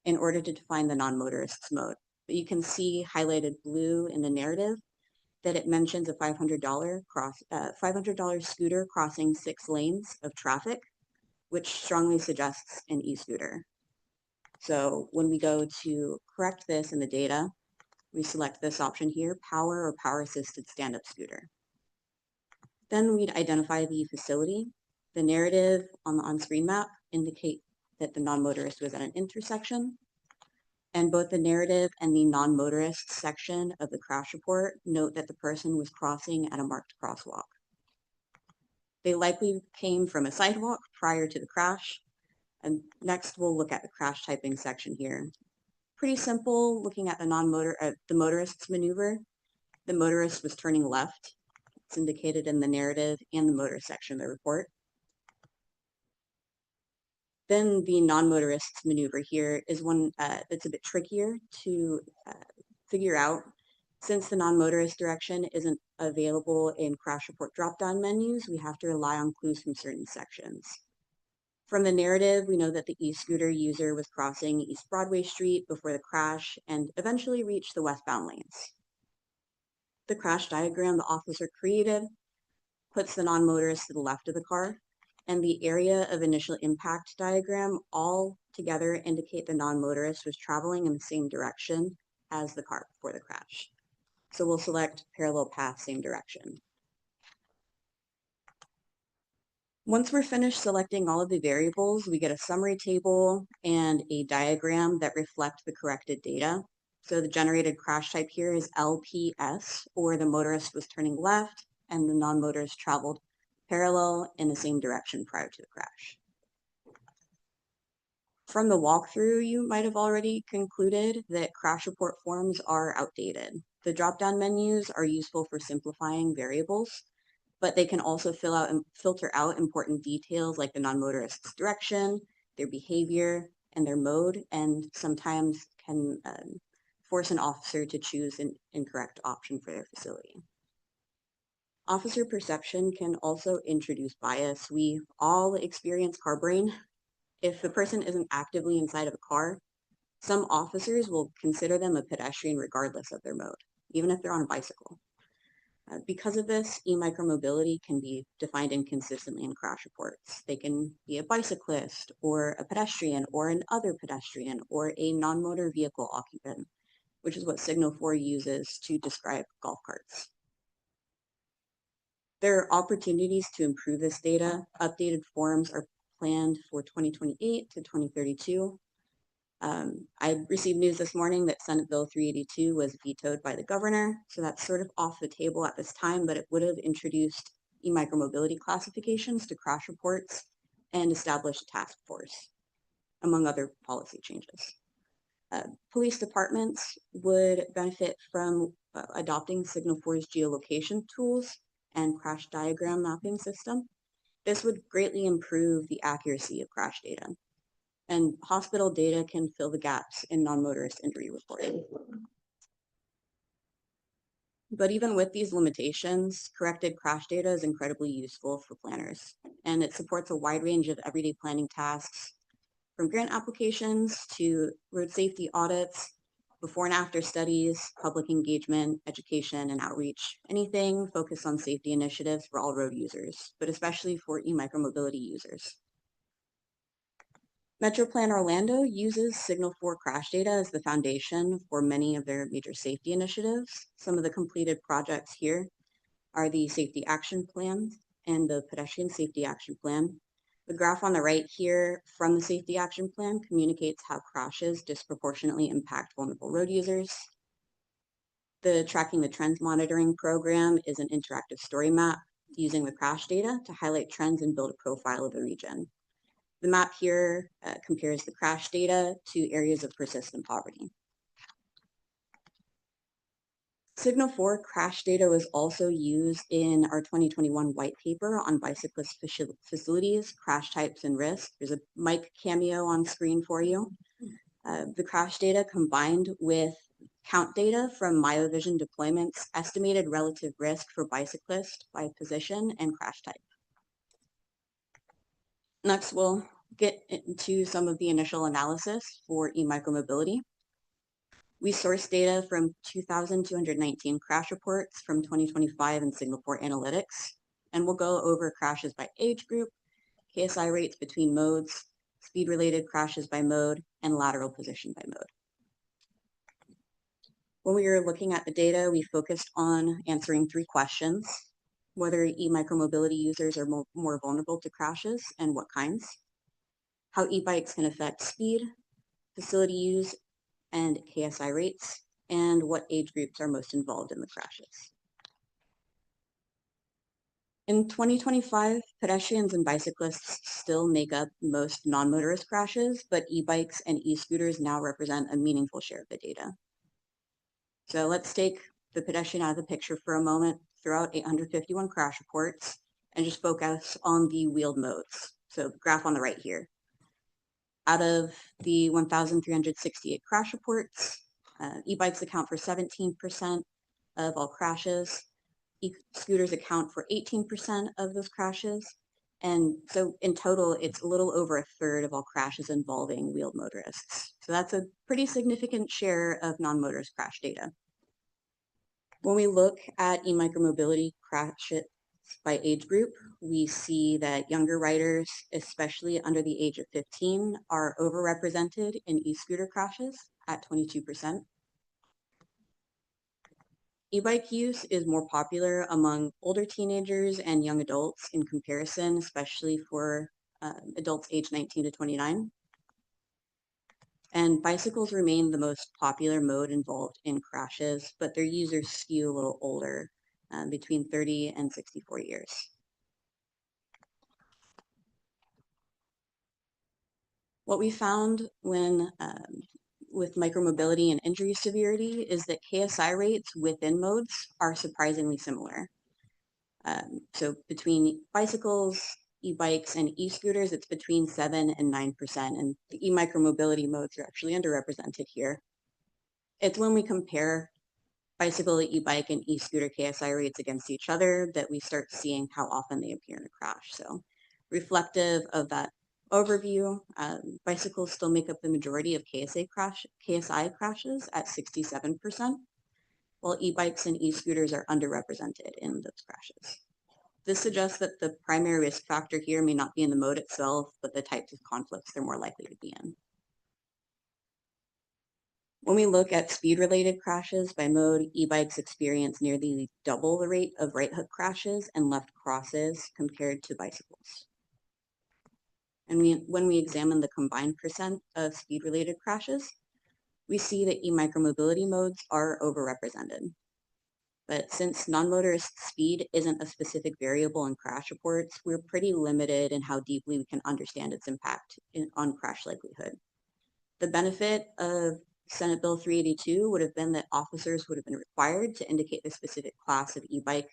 in order to define the non-motorist's mode. But you can see highlighted blue in the narrative that it mentions a $500 scooter crossing 6 lanes of traffic, which strongly suggests an e-scooter. So when we go to correct this in the data, we select this option here, power or power-assisted stand-up scooter. Then we'd identify the facility. The narrative on the on-screen map indicate that the non-motorist was at an intersection. And both the narrative and the non-motorist section of the crash report note that the person was crossing at a marked crosswalk. They likely came from a sidewalk prior to the crash. And next we'll look at the crash typing section here. Pretty simple, looking at the the motorist's maneuver. The motorist was turning left. It's indicated in the narrative and the motor section of the report. Then the non-motorist's maneuver here is one that's a bit trickier to figure out. Since the non-motorist direction isn't available in crash report drop-down menus, we have to rely on clues from certain sections. From the narrative, we know that the e-scooter user was crossing East Broadway Street before the crash and eventually reached the westbound lanes. The crash diagram the officer created puts the non-motorist to the left of the car, and the area of initial impact diagram all together indicate the non-motorist was traveling in the same direction as the car before the crash. So we'll select parallel path, same direction. Once we're finished selecting all of the variables, we get a summary table and a diagram that reflect the corrected data. So the generated crash type here is LPS, or the motorist was turning left and the non-motorist traveled parallel in the same direction prior to the crash. From the walkthrough, you might have already concluded that crash report forms are outdated. The drop-down menus are useful for simplifying variables, but they can also filter out important details like the non-motorist's direction, their behavior, and their mode, and sometimes can force an officer to choose an incorrect option for their facility. Officer perception can also introduce bias. We all experience car brain. If the person isn't actively inside of a car, some officers will consider them a pedestrian regardless of their mode, even if they're on a bicycle. Because of this, e-micromobility can be defined inconsistently in crash reports. They can be a bicyclist or a pedestrian or an other pedestrian or a non-motor vehicle occupant, which is what Signal 4 uses to describe golf carts. There are opportunities to improve this data. Updated forms are planned for 2028 to 2032. I received news this morning that Senate Bill 382 was vetoed by the governor, so that's sort of off the table at this time, but it would have introduced e-micromobility classifications to crash reports and established a task force, among other policy changes. Police departments would benefit from adopting Signal 4's geolocation tools and crash diagram mapping system. This would greatly improve the accuracy of crash data. And hospital data can fill the gaps in non-motorist injury reporting. But even with these limitations, corrected crash data is incredibly useful for planners, and it supports a wide range of everyday planning tasks, from grant applications to road safety audits, before and after studies, public engagement, education, and outreach, anything focused on safety initiatives for all road users, but especially for e-micromobility users. MetroPlan Orlando uses Signal 4 crash data as the foundation for many of their major safety initiatives. Some of the completed projects here are the Safety Action Plan and the Pedestrian Safety Action Plan. The graph on the right here from the Safety Action Plan communicates how crashes disproportionately impact vulnerable road users. The Tracking the Trends Monitoring Program is an interactive story map using the crash data to highlight trends and build a profile of the region. The map here compares the crash data to areas of persistent poverty. Signal 4 crash data was also used in our 2021 white paper on bicyclist facilities, crash types, and risk. There's a mic cameo on screen for you. The crash data combined with count data from MyoVision deployments estimated relative risk for bicyclists by position and crash type. Next, we'll get into some of the initial analysis for e-micromobility. We source data from 2,219 crash reports from 2025 in Signal 4 Analytics, and we'll go over crashes by age group, KSI rates between modes, speed-related crashes by mode, and lateral position by mode. When we were looking at the data, we focused on answering 3 questions: whether e-micromobility users are more vulnerable to crashes and what kinds, how e-bikes can affect speed, facility use, and KSI rates, and what age groups are most involved in the crashes. In 2025, pedestrians and bicyclists still make up most non-motorist crashes, but e-bikes and e-scooters now represent a meaningful share of the data. So let's take the pedestrian out of the picture for a moment, throw out 851 crash reports, and just focus on the wheeled modes. So the graph on the right here. Out of the 1,368 crash reports, e-bikes account for 17% of all crashes. E-scooters account for 18% of those crashes. And so in total, it's a little over a third of all crashes involving wheeled motorists. So that's a pretty significant share of non-motorist crash data. When we look at e-micromobility crashes by age group, we see that younger riders, especially under the age of 15, are overrepresented in e-scooter crashes at 22%. E-bike use is more popular among older teenagers and young adults in comparison, especially for adults aged 19 to 29. And bicycles remain the most popular mode involved in crashes, but their users skew a little older, between 30 and 64 years. What we found when with micromobility and injury severity is that KSI rates within modes are surprisingly similar. So between bicycles, e-bikes, and e-scooters, it's between 7 and 9%, and the e-micromobility modes are actually underrepresented here. It's when we compare bicycle, e-bike, and e-scooter KSI rates against each other that we start seeing how often they appear in a crash. So reflective of that overview, bicycles still make up the majority of KSI crashes at 67%, while e-bikes and e-scooters are underrepresented in those crashes. This suggests that the primary risk factor here may not be in the mode itself, but the types of conflicts they're more likely to be in. When we look at speed-related crashes by mode, e-bikes experience nearly double the rate of right hook crashes and left crosses compared to bicycles. And when we examine the combined percent of speed-related crashes, we see that e-micromobility modes are overrepresented. But since non-motorist speed isn't a specific variable in crash reports, we're pretty limited in how deeply we can understand its impact on crash likelihood. The benefit of Senate Bill 382 would have been that officers would have been required to indicate the specific class of e-bike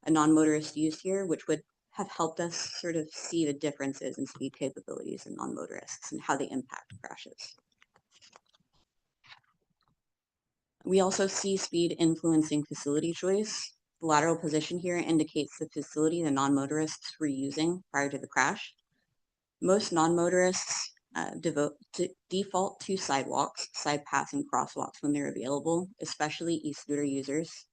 a non-motorist used here, which would have helped us sort of see the differences in speed capabilities in non-motorists and how they impact crashes. We also see speed influencing facility choice. The lateral position here indicates the facility the non-motorists were using prior to the crash. Most non-motorists default to sidewalks, side paths, and crosswalks when they're available, especially e-scooter users.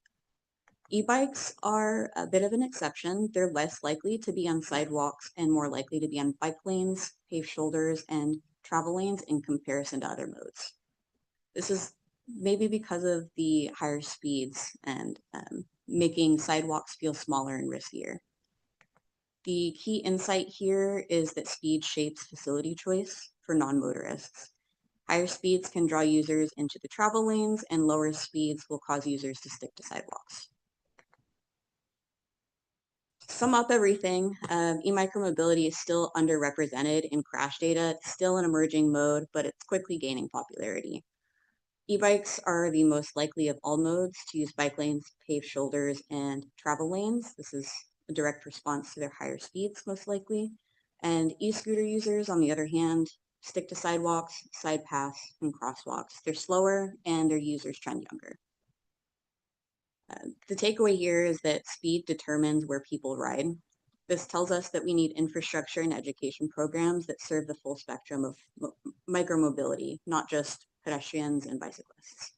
E-bikes are a bit of an exception. They're less likely to be on sidewalks and more likely to be on bike lanes, paved shoulders, and travel lanes in comparison to other modes. This is maybe because of the higher speeds and making sidewalks feel smaller and riskier. The key insight here is that speed shapes facility choice for non-motorists. Higher speeds can draw users into the travel lanes, and lower speeds will cause users to stick to sidewalks. To sum up everything, e-micromobility is still underrepresented in crash data. It's still an emerging mode, but it's quickly gaining popularity. E-bikes are the most likely of all modes to use bike lanes, paved shoulders, and travel lanes. This is a direct response to their higher speeds, most likely. And e-scooter users, on the other hand, stick to sidewalks, side paths, and crosswalks. They're slower and their users trend younger. The takeaway here is that speed determines where people ride. This tells us that we need infrastructure and education programs that serve the full spectrum of micromobility, not just pedestrians and bicyclists.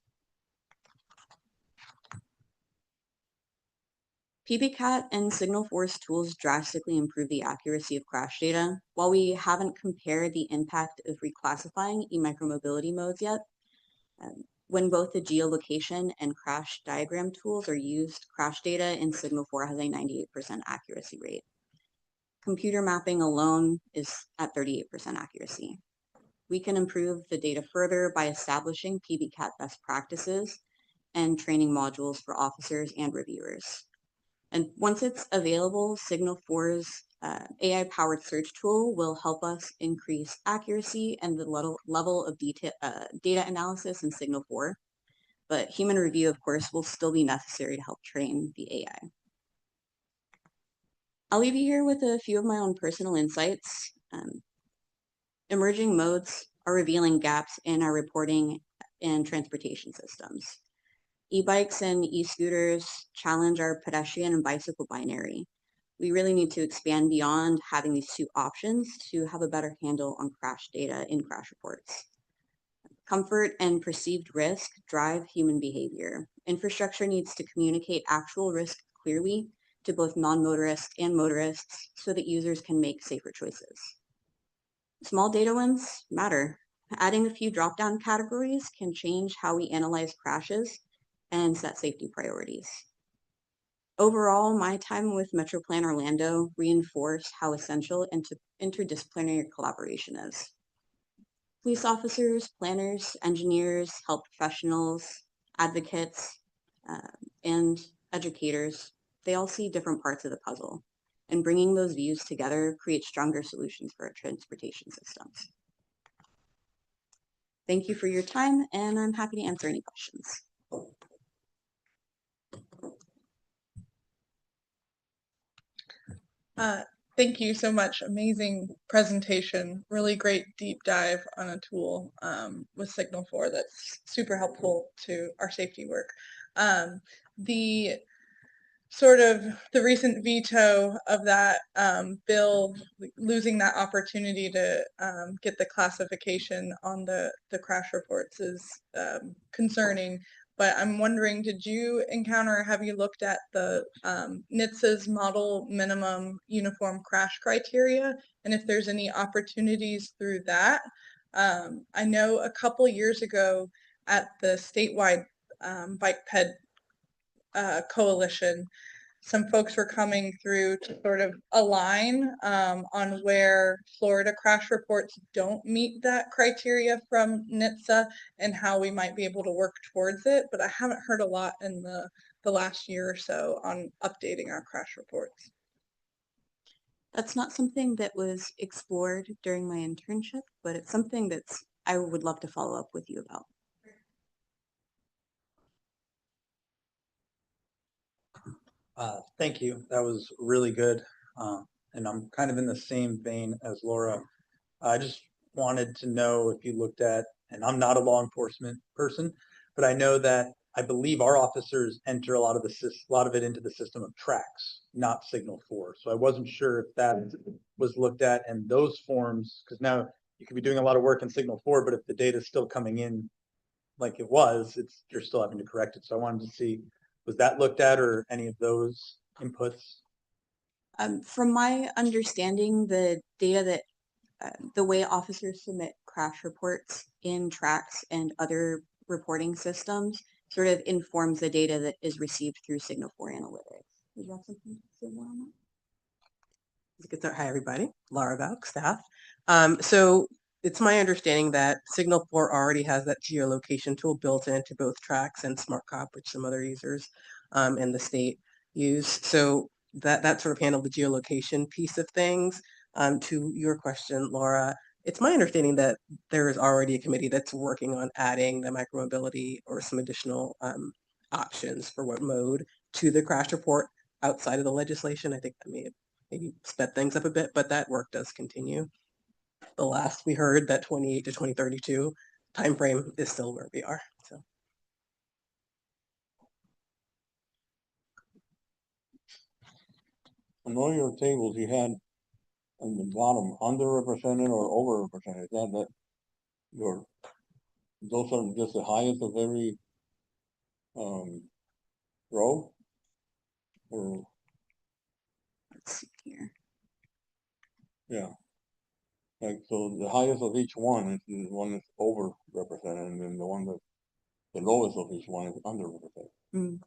PBCAT and Signal Force tools drastically improve the accuracy of crash data. While we haven't compared the impact of reclassifying e-micromobility modes yet, when both the geolocation and crash diagram tools are used, crash data in Signal 4 has a 98% accuracy rate. Computer mapping alone is at 38% accuracy. We can improve the data further by establishing PBCAT best practices and training modules for officers and reviewers. And once it's available, Signal 4's AI-powered search tool will help us increase accuracy and the level of data analysis in Signal 4. But human review, of course, will still be necessary to help train the AI. I'll leave you here with a few of my own personal insights. Emerging modes are revealing gaps in our reporting and transportation systems. E-bikes and e-scooters challenge our pedestrian and bicycle binary. We really need to expand beyond having these two options to have a better handle on crash data in crash reports. Comfort and perceived risk drive human behavior. Infrastructure needs to communicate actual risk clearly to both non-motorists and motorists so that users can make safer choices. Small data wins matter. Adding a few drop-down categories can change how we analyze crashes and set safety priorities. Overall, my time with MetroPlan Orlando reinforced how essential interdisciplinary collaboration is. Police officers, planners, engineers, health professionals, advocates, and educators, they all see different parts of the puzzle, and bringing those views together creates stronger solutions for our transportation systems. Thank you for your time, and I'm happy to answer any questions. Thank you so much. Amazing presentation. Really great deep dive on a tool with Signal 4 that's super helpful to our safety work. The recent veto of that bill, losing that opportunity to get the classification on the crash reports is concerning. But I'm wondering, did you encounter, have you looked at the NHTSA's model minimum uniform crash criteria, and if there's any opportunities through that? I know a couple years ago at the statewide bike ped coalition, some folks were coming through to sort of align on where Florida crash reports don't meet that criteria from NHTSA and how we might be able to work towards it. But I haven't heard a lot in the last year or so on updating our crash reports. That's not something that was explored during my internship, but it's something I would love to follow up with you about. Thank you. That was really good. And I'm kind of in the same vein as Laura. I just wanted to know if you looked at, and I'm not a law enforcement person, but I know that I believe our officers enter a lot of it into the system of tracks, not Signal 4. So I wasn't sure if that was looked at and those forms, because now you could be doing a lot of work in Signal 4, but if the data is still coming in like it was, you're still having to correct it. So I wanted to see, was that looked at or any of those inputs? From my understanding, the data that the way officers submit crash reports in tracks and other reporting systems sort of informs the data that is received through Signal 4 analytics. Is that something to say more on that? Hi, everybody. Laura Bauk, staff. So it's my understanding that Signal 4 already has that geolocation tool built into both tracks and SmartCop, which some other users in the state use. So that sort of handled the geolocation piece of things. To your question, Laura, it's my understanding that there is already a committee that's working on adding the micromobility or some additional options for what mode to the crash report outside of the legislation. I think that may have maybe sped things up a bit, but that work does continue. The last we heard, that 28 to 2032 timeframe is still where we are. So. On all your tables, you had on the bottom underrepresented or overrepresented. That those are just the highest of every row, or Let's see here. yeah, like so the highest of each one is the one that's overrepresented, and then the one that the lowest of each one is underrepresented. Mm.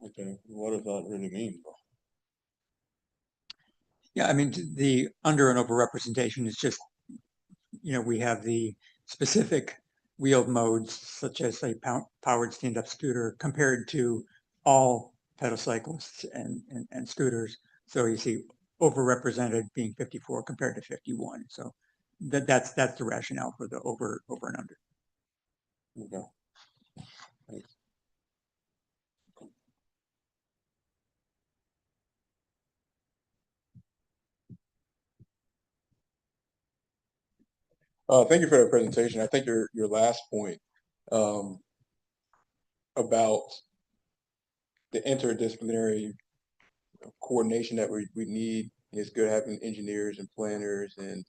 Okay, what does that really mean, though? Yeah, I mean, the under and over representation is just, we have the specific wheeled modes, such as a powered stand-up scooter compared to all pedal-cyclists and scooters. So you see overrepresented being 54 compared to 51. So that's the rationale for the over and under. Okay. Thanks. Thank you for that presentation. I think your last point about the interdisciplinary coordination that we need is good, having engineers and planners and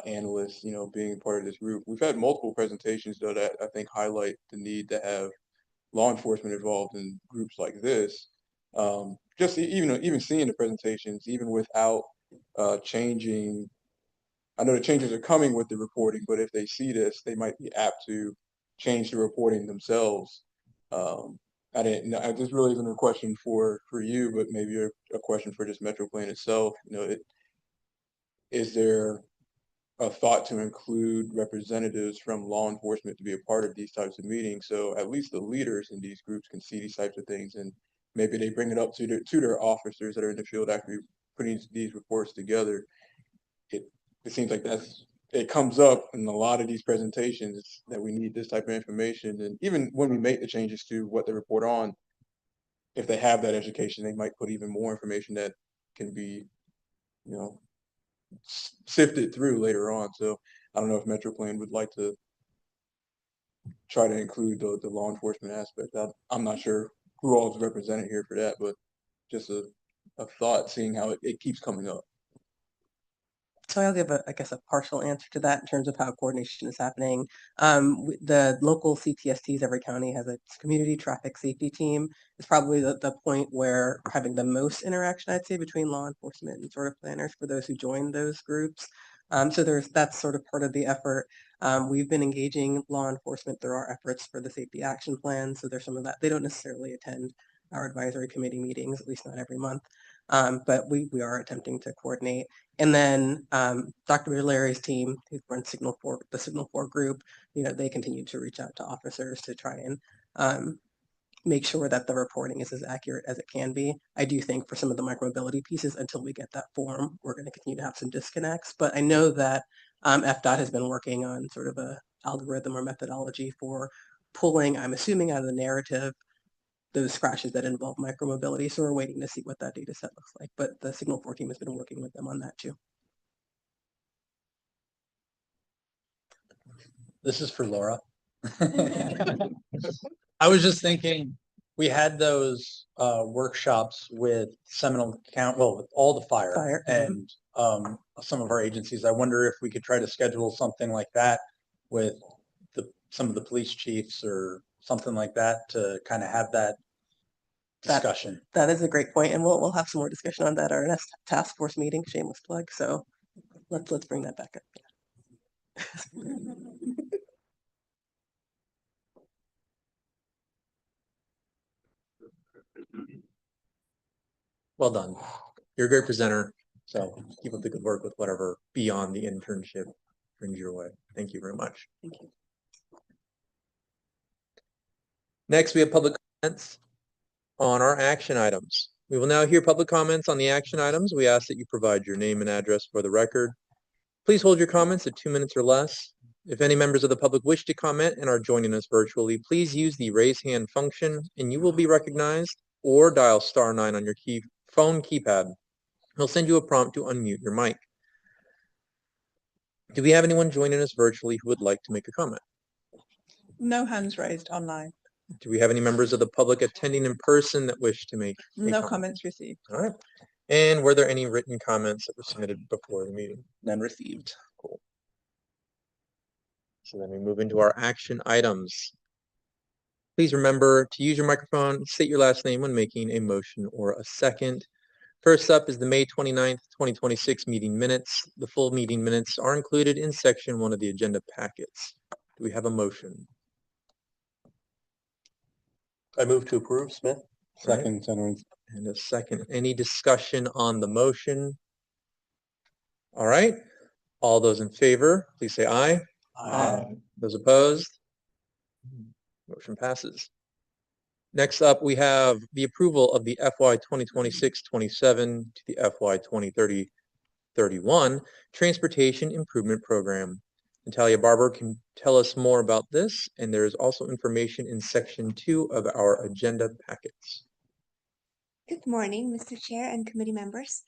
analysts, being part of this group. We've had multiple presentations though that I think highlight the need to have law enforcement involved in groups like this. Just even seeing the presentations, even without changing. I know the changes are coming with the reporting, but if they see this, they might be apt to change the reporting themselves. I didn't know, this really isn't a question for you, but maybe a question for just Metro Plan itself. Is there a thought to include representatives from law enforcement to be a part of these types of meetings? So at least the leaders in these groups can see these types of things, and maybe they bring it up to their officers that are in the field actually putting these reports together. It seems like it comes up in a lot of these presentations that we need this type of information. And even when we make the changes to what they report on, if they have that education, they might put even more information that can be, sifted through later on. So I don't know if Metro Plan would like to try to include the law enforcement aspect. I'm not sure who all is represented here for that, but just a thought, seeing how it keeps coming up. So I'll give I guess a partial answer to that in terms of how coordination is happening. The local CTSTs, every county has a community traffic safety team. It's probably the point where having the most interaction, I'd say, between law enforcement and sort of planners for those who join those groups. So that's sort of part of the effort. We've been engaging law enforcement through our efforts for the safety action plan. So there's some of that. They don't necessarily attend our advisory committee meetings, at least not every month. But we are attempting to coordinate. And then Dr. Larry's team, who runs the Signal 4 group, they continue to reach out to officers to try and make sure that the reporting is as accurate as it can be. I do think for some of the micromobility pieces, until we get that form, we're going to continue to have some disconnects. But I know that FDOT has been working on sort of a algorithm or methodology for pulling, I'm assuming, out of the narrative, those crashes that involve micromobility. So we're waiting to see what that data set looks like. But the Signal 4 team has been working with them on that too. This is for Laura. I was just thinking, we had those workshops with Seminole County, well, with all the fire and some of our agencies. I wonder if we could try to schedule something like that with some of the police chiefs or something like that to kind of have that discussion. That is a great point, and we'll have some more discussion on that at our next task force meeting. Shameless plug. So let's bring that back up. Well done. You're a great presenter. So keep up the good work with whatever beyond the internship brings your way. Thank you very much. Thank you. Next, we have public comments on our action items. We will now hear public comments on the action items. We ask that you provide your name and address for the record. Please hold your comments at 2 minutes or less. If any members of the public wish to comment and are joining us virtually, please use the raise hand function and you will be recognized, or dial *9 on your phone keypad. He'll send you a prompt to unmute your mic. Do we have anyone joining us virtually who would like to make a comment? No hands raised online. Do we have any members of the public attending in person that wish to make a No comment? comments received. All right. And were there any written comments that were submitted before the meeting? None received. Cool. So then we move into our action items. Please remember to use your microphone, state your last name when making a motion or a second. First up is the May 29th, 2026 meeting minutes. The full meeting minutes are included in section 1 of the agenda packets. Do we have a motion? I move to approve, Smith. Second, Senator. And a second. Any discussion on the motion? All right. All those in favor, please say aye. Aye. Those opposed? Motion passes. Next up, we have the approval of the FY 2026-27 to the FY 2030-31 Transportation Improvement Program. Natalia Barber can tell us more about this, and there is also information in section 2 of our agenda packets. Good morning, Mr. Chair and committee members.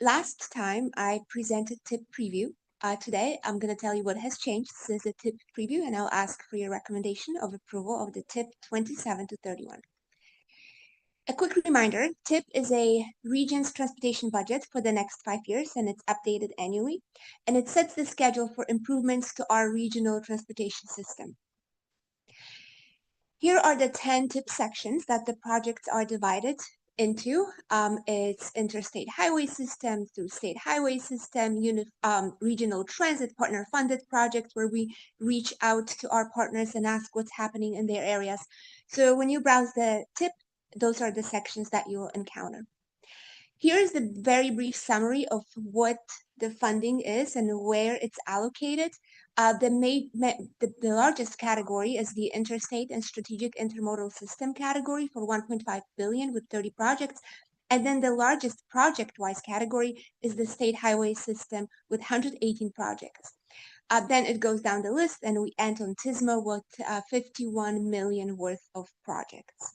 Last time I presented TIP preview. Today I'm going to tell you what has changed since the TIP preview, and I'll ask for your recommendation of approval of the TIP 27 to 31. A quick reminder, TIP is a region's transportation budget for the next 5 years, and it's updated annually, and it sets the schedule for improvements to our regional transportation system. Here are the 10 TIP sections that the projects are divided into. It's interstate highway system through state highway system, regional transit partner funded projects where we reach out to our partners and ask what's happening in their areas. So when you browse the TIP, those are the sections that you'll encounter. Here's the very brief summary of what the funding is and where it's allocated. The largest category is the interstate and strategic intermodal system category for 1.5 billion with 30 projects. And then the largest project-wise category is the state highway system with 118 projects. Then it goes down the list and we end on TISMA with 51 million worth of projects.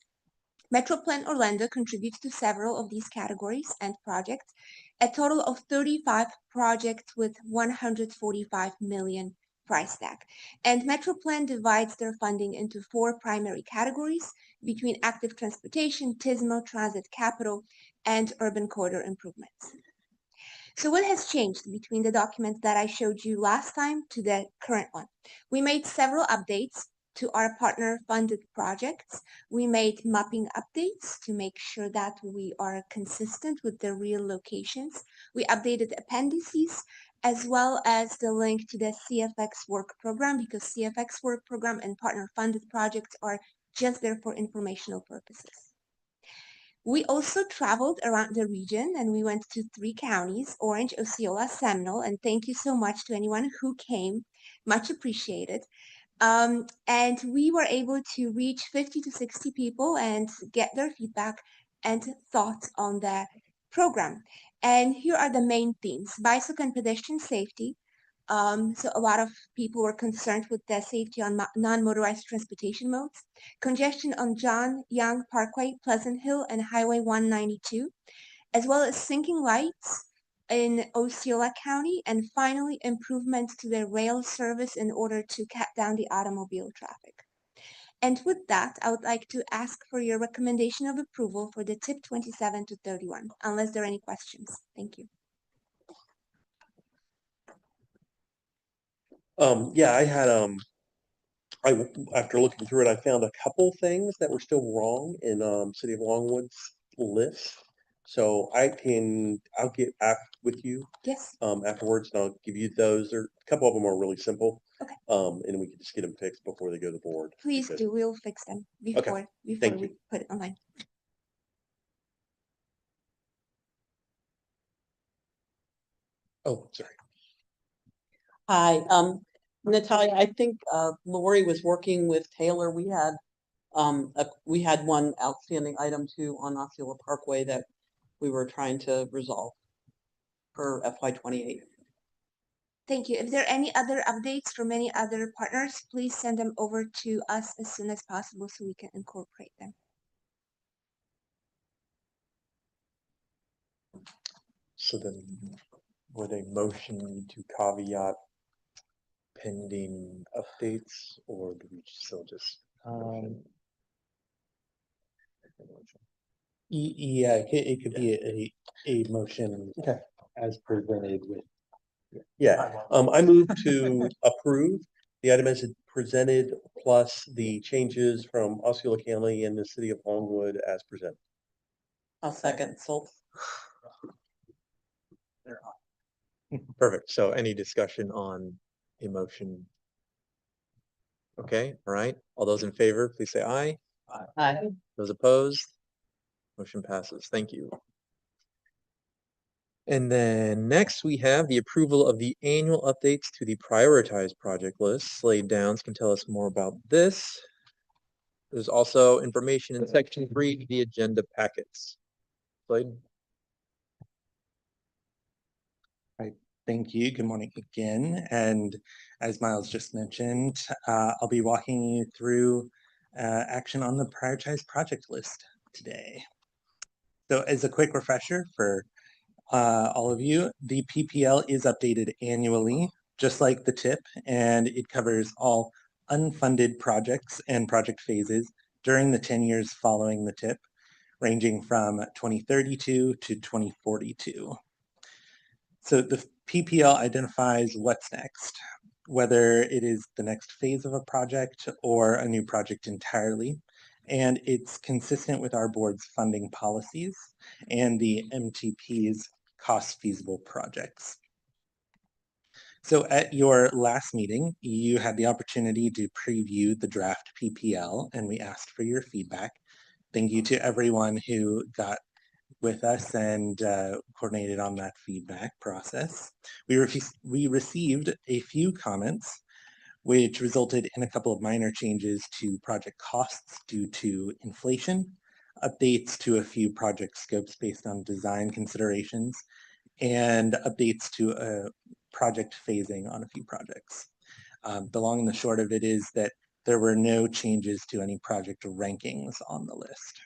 MetroPlan Orlando contributes to several of these categories and projects, a total of 35 projects with 145 million price tag. And MetroPlan divides their funding into 4 primary categories between active transportation, TISMA, transit capital, and urban corridor improvements. So what has changed between the document that I showed you last time to the current one? We made several updates to our partner-funded projects. We made mapping updates to make sure that we are consistent with the real locations. We updated appendices as well as the link to the CFX work program, because CFX work program and partner-funded projects are just there for informational purposes. We also traveled around the region and we went to 3 counties, Orange, Osceola, Seminole, and thank you so much to anyone who came, much appreciated. And we were able to reach 50 to 60 people and get their feedback and thoughts on the program. And here are the main themes: bicycle and pedestrian safety, So a lot of people were concerned with the safety on non-motorized transportation modes, congestion on John Young Parkway, Pleasant Hill, and Highway 192, as well as sinking lights in Osceola County, and finally improvements to the rail service in order to cut down the automobile traffic. And with that, I would like to ask for your recommendation of approval for the TIP 27 to 31, unless there are any questions. Thank you. Yeah, I had, after looking through it, I found a couple things that were still wrong in, City of Longwood's list. So I'll get back with you, Yes. Afterwards, and I'll give you those. A couple of them are really simple. Okay. And we can just get them fixed before they go to the board. Please because- do. We'll fix them before Thank we you. put it online. Oh, sorry. Hi, Natalia, I think Lori was working with Taylor. We had one outstanding item too on Osceola Parkway that we were trying to resolve for FY28. Thank you. If there are any other updates from any other partners, please send them over to us as soon as possible so we can incorporate them. So then, would a motion to caveat pending updates, or do we still just? Yeah, it could be a motion Okay. as presented with. Yeah, I move to approve the item as presented, plus the changes from Osceola County and the City of Longwood as presented. I'll second, so Perfect. So any discussion on a motion? Okay, all right. All those in favor, please say aye. Aye. Those opposed? Motion passes. Thank you. And then next we have the approval of the annual updates to the prioritized project list. Slade Downs can tell us more about this. There's also information in section 3 of the agenda packets. Slade? Thank you. Good morning again. And as Miles just mentioned, I'll be walking you through action on the prioritized project list today. So as a quick refresher for all of you, the PPL is updated annually, just like the TIP, and it covers all unfunded projects and project phases during the 10 years following the TIP, ranging from 2032 to 2042. So the PPL identifies what's next, whether it is the next phase of a project or a new project entirely. And it's consistent with our board's funding policies and the MTP's cost feasible projects. So at your last meeting, you had the opportunity to preview the draft PPL, and we asked for your feedback. Thank you to everyone who got with us and coordinated on that feedback process. We received a few comments, which resulted in a couple of minor changes to project costs due to inflation, updates to a few project scopes based on design considerations, and updates to project phasing on a few projects. The long and the short of it is that there were no changes to any project rankings on the list.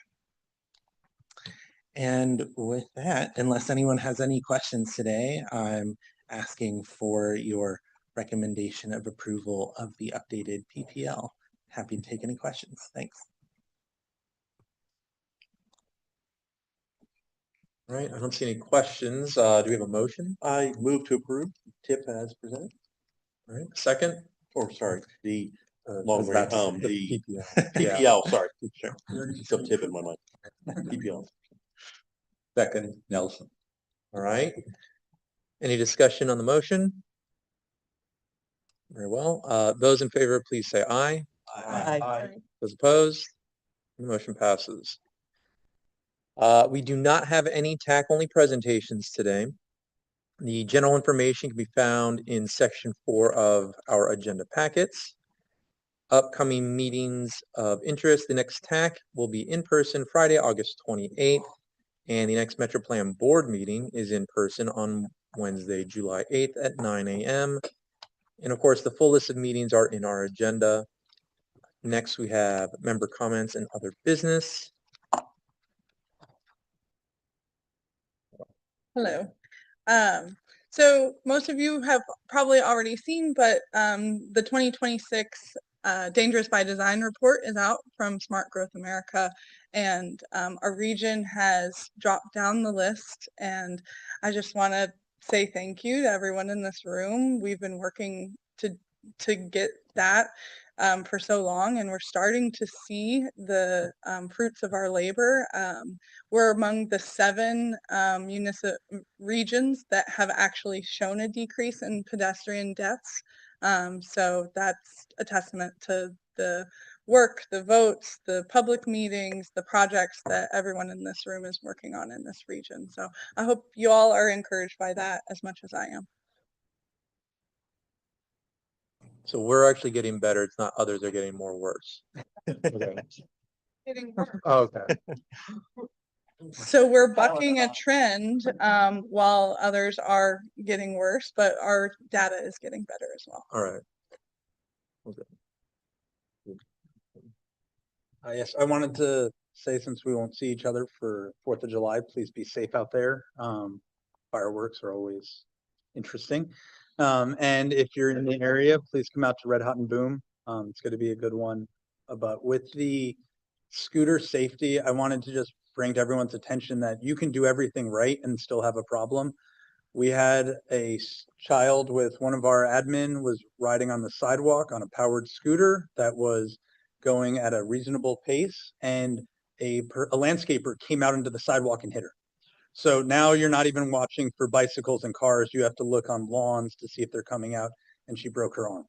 And with that, unless anyone has any questions today, I'm asking for your recommendation of approval of the updated PPL. Happy to take any questions. Thanks. All right, I don't see any questions. Do we have a motion? I move to approve TIP as presented. All right, second? Or sorry, the long range, the PPL. PPL, sorry. Sure. Still TIP in my mind. PPL. Second, Nelson. All right. Any discussion on the motion? Very well. Those in favor, please say aye. Aye. Those opposed? The motion passes. We do not have any TAC only presentations today. The general information can be found in section 4 of our agenda packets. Upcoming meetings of interest. The next TAC will be in person Friday, August 28th. And the next Metro Plan board meeting is in person on Wednesday, July 8th at 9 a.m. And of course, the full list of meetings are in our agenda. Next, we have member comments and other business. Hello. So most of you have probably already seen, but the 2026 Dangerous by Design report is out from Smart Growth America, and our region has dropped down the list. And I just want to say thank you to everyone in this room. We've been working to get that for so long, and we're starting to see the fruits of our labor. We're among the 7 regions that have actually shown a decrease in pedestrian deaths. So that's a testament to the work, the votes, the public meetings, the projects that everyone in this room is working on in this region. So I hope you all are encouraged by that as much as I am. So we're actually getting better. It's not others are getting more worse. Okay. Getting worse. Okay. So we're bucking a trend while others are getting worse, but our data is getting better as well. All right. Okay. Yes, I wanted to say, since we won't see each other for 4th of July, please be safe out there. Fireworks are always interesting. And if you're in the area, please come out to Red Hot and Boom. It's going to be a good one. But with the scooter safety, I wanted to just bring to everyone's attention that you can do everything right and still have a problem. We had a child with one of our admin was riding on the sidewalk on a powered scooter that was going at a reasonable pace, and a landscaper came out into the sidewalk and hit her. So now you're not even watching for bicycles and cars. You have to look on lawns to see if they're coming out, and she broke her arm.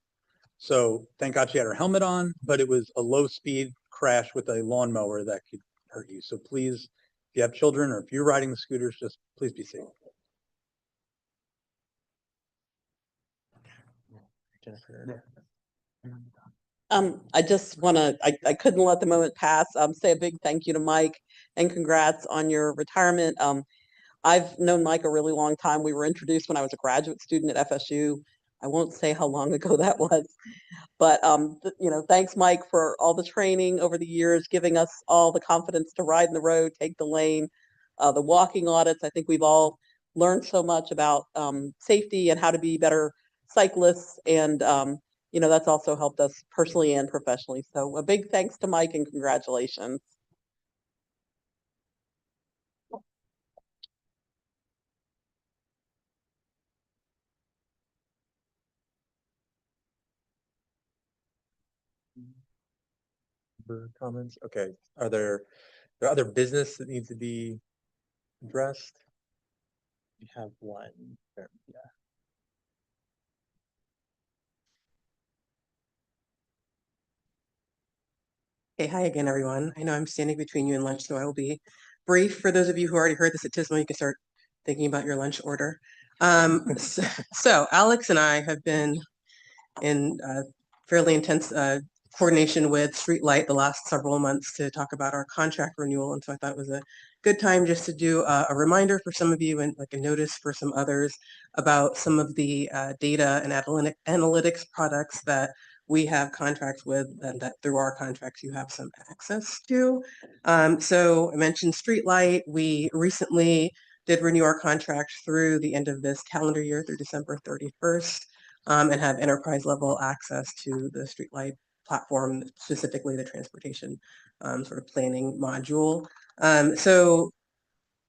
So thank God she had her helmet on, but it was a low speed crash with a lawnmower that could hurt you. So please, if you have children or if you're riding the scooters, just please be safe. Jennifer. I just want to, I couldn't let the moment pass. Say a big thank you to Mike and congrats on your retirement. I've known Mike a really long time. We were introduced when I was a graduate student at FSU. I won't say how long ago that was, but thanks Mike for all the training over the years, giving us all the confidence to ride in the road, take the lane, the walking audits. I think we've all learned so much about safety and how to be better cyclists, and that's also helped us personally and professionally. So a big thanks to Mike and congratulations. Comments? Okay. Are there other business that needs to be addressed? We have one. There, yeah. Hey, hi again, everyone. I know I'm standing between you and lunch, so I will be brief. For those of you who already heard this at TISMO, you can start thinking about your lunch order. So Alex and I have been in fairly intense coordination with Streetlight the last several months to talk about our contract renewal. And so I thought it was a good time just to do a reminder for some of you and like a notice for some others about some of the data and analytics products that we have contracts with, and that through our contracts you have some access to. So I mentioned Streetlight. We recently did renew our contract through the end of this calendar year, through December 31st, and have enterprise level access to the Streetlight platform, specifically the transportation sort of planning module. So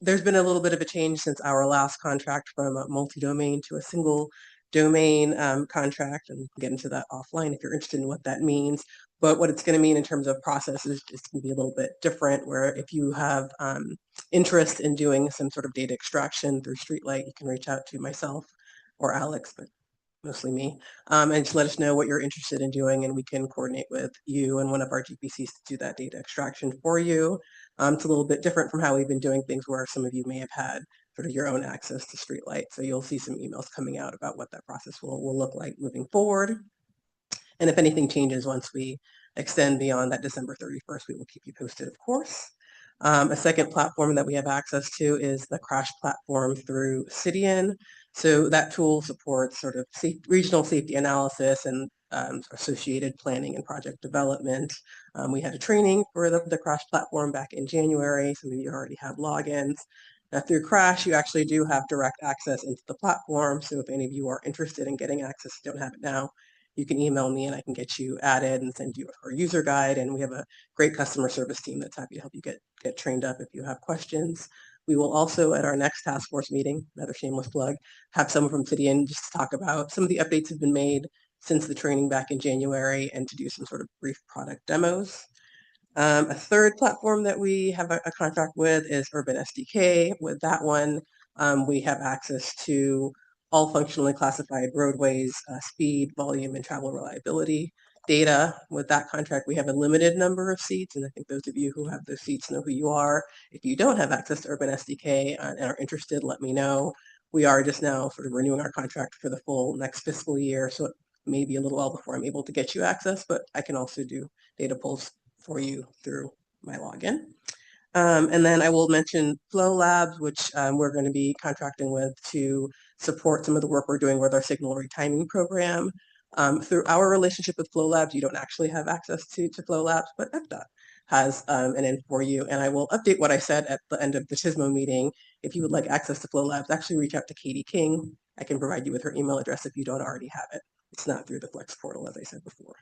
there's been a little bit of a change since our last contract from a multi-domain to a single domain contract, and get into that offline if you're interested in what that means. But what it's going to mean in terms of processes is going to be a little bit different, where if you have interest in doing some sort of data extraction through Streetlight, you can reach out to myself or Alex, but mostly me, and just let us know what you're interested in doing, and we can coordinate with you and one of our GPCs to do that data extraction for you. It's a little bit different from how we've been doing things, where some of you may have had sort of your own access to Streetlight. So you'll see some emails coming out about what that process will look like moving forward. And if anything changes once we extend beyond that December 31st, we will keep you posted, of course. A second platform that we have access to is the Crash platform through Cidian. So that tool supports sort of regional safety analysis and associated planning and project development. We had a training for the Crash platform back in January. Some of you already have logins. Now through Crash, you actually do have direct access into the platform. So if any of you are interested in getting access, you don't have it now, you can email me and I can get you added and send you our user guide. And we have a great customer service team that's happy to help you get trained up if you have questions. We will also, at our next task force meeting, another shameless plug, have someone from Cidian just to talk about some of the updates have been made since the training back in January and to do some sort of brief product demos. A third platform that we have a contract with is Urban SDK. With that one, we have access to all functionally classified roadways, speed, volume, and travel reliability data. With that contract, we have a limited number of seats, and I think those of you who have those seats know who you are. If you don't have access to Urban SDK and are interested, let me know. We are just now sort of renewing our contract for the full next fiscal year, so it may be a little while before I'm able to get you access, but I can also do data pulls for you through my login. And then I will mention Flow Labs, which we're going to be contracting with to support some of the work we're doing with our signal retiming program. Through our relationship with Flow Labs, you don't actually have access to Flow Labs, but FDOT has an in for you. And I will update what I said at the end of the TISMO meeting. If you would like access to Flow Labs, actually reach out to Katie King. I can provide you with her email address if you don't already have it. It's not through the Flex portal, as I said before.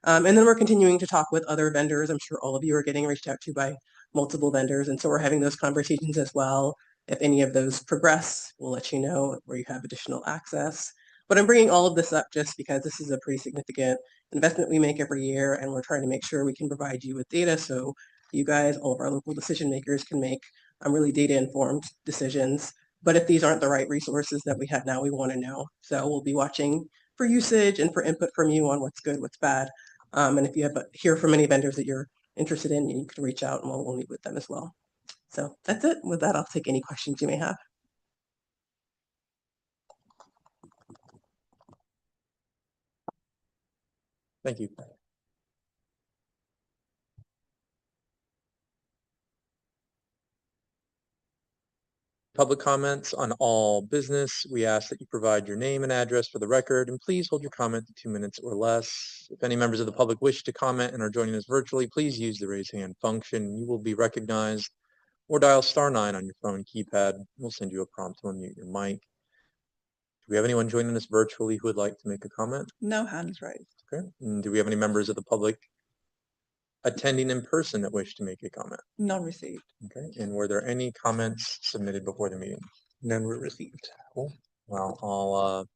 And then we're continuing to talk with other vendors. I'm sure all of you are getting reached out to by multiple vendors. And so we're having those conversations as well. If any of those progress, we'll let you know where you have additional access. But I'm bringing all of this up just because this is a pretty significant investment we make every year, and we're trying to make sure we can provide you with data so you guys, all of our local decision makers, can make really data-informed decisions. But if these aren't the right resources that we have now, we want to know. So we'll be watching for usage and for input from you on what's good, what's bad. And if you hear from any vendors that you're interested in, you can reach out and we'll meet with them as well. So that's it. With that, I'll take any questions you may have. Thank you. Public comments on all business. We ask that you provide your name and address for the record, and please hold your comment to 2 minutes or less. If any members of the public wish to comment and are joining us virtually, please use the raise hand function. You will be recognized, or dial *9 on your phone keypad. We'll send you a prompt to unmute your mic. Do we have anyone joining us virtually who would like to make a comment? No hands raised. Okay. And do we have any members of the public attending in person that wish to make a comment? None received. Okay. And were there any comments submitted before the meeting? None were received. Cool. Well, I'll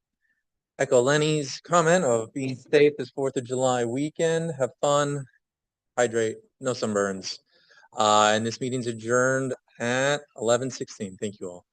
echo Lenny's comment of being safe this 4th of July weekend. Have fun, hydrate, no sunburns. And this meeting's adjourned at 11:16. Thank you all.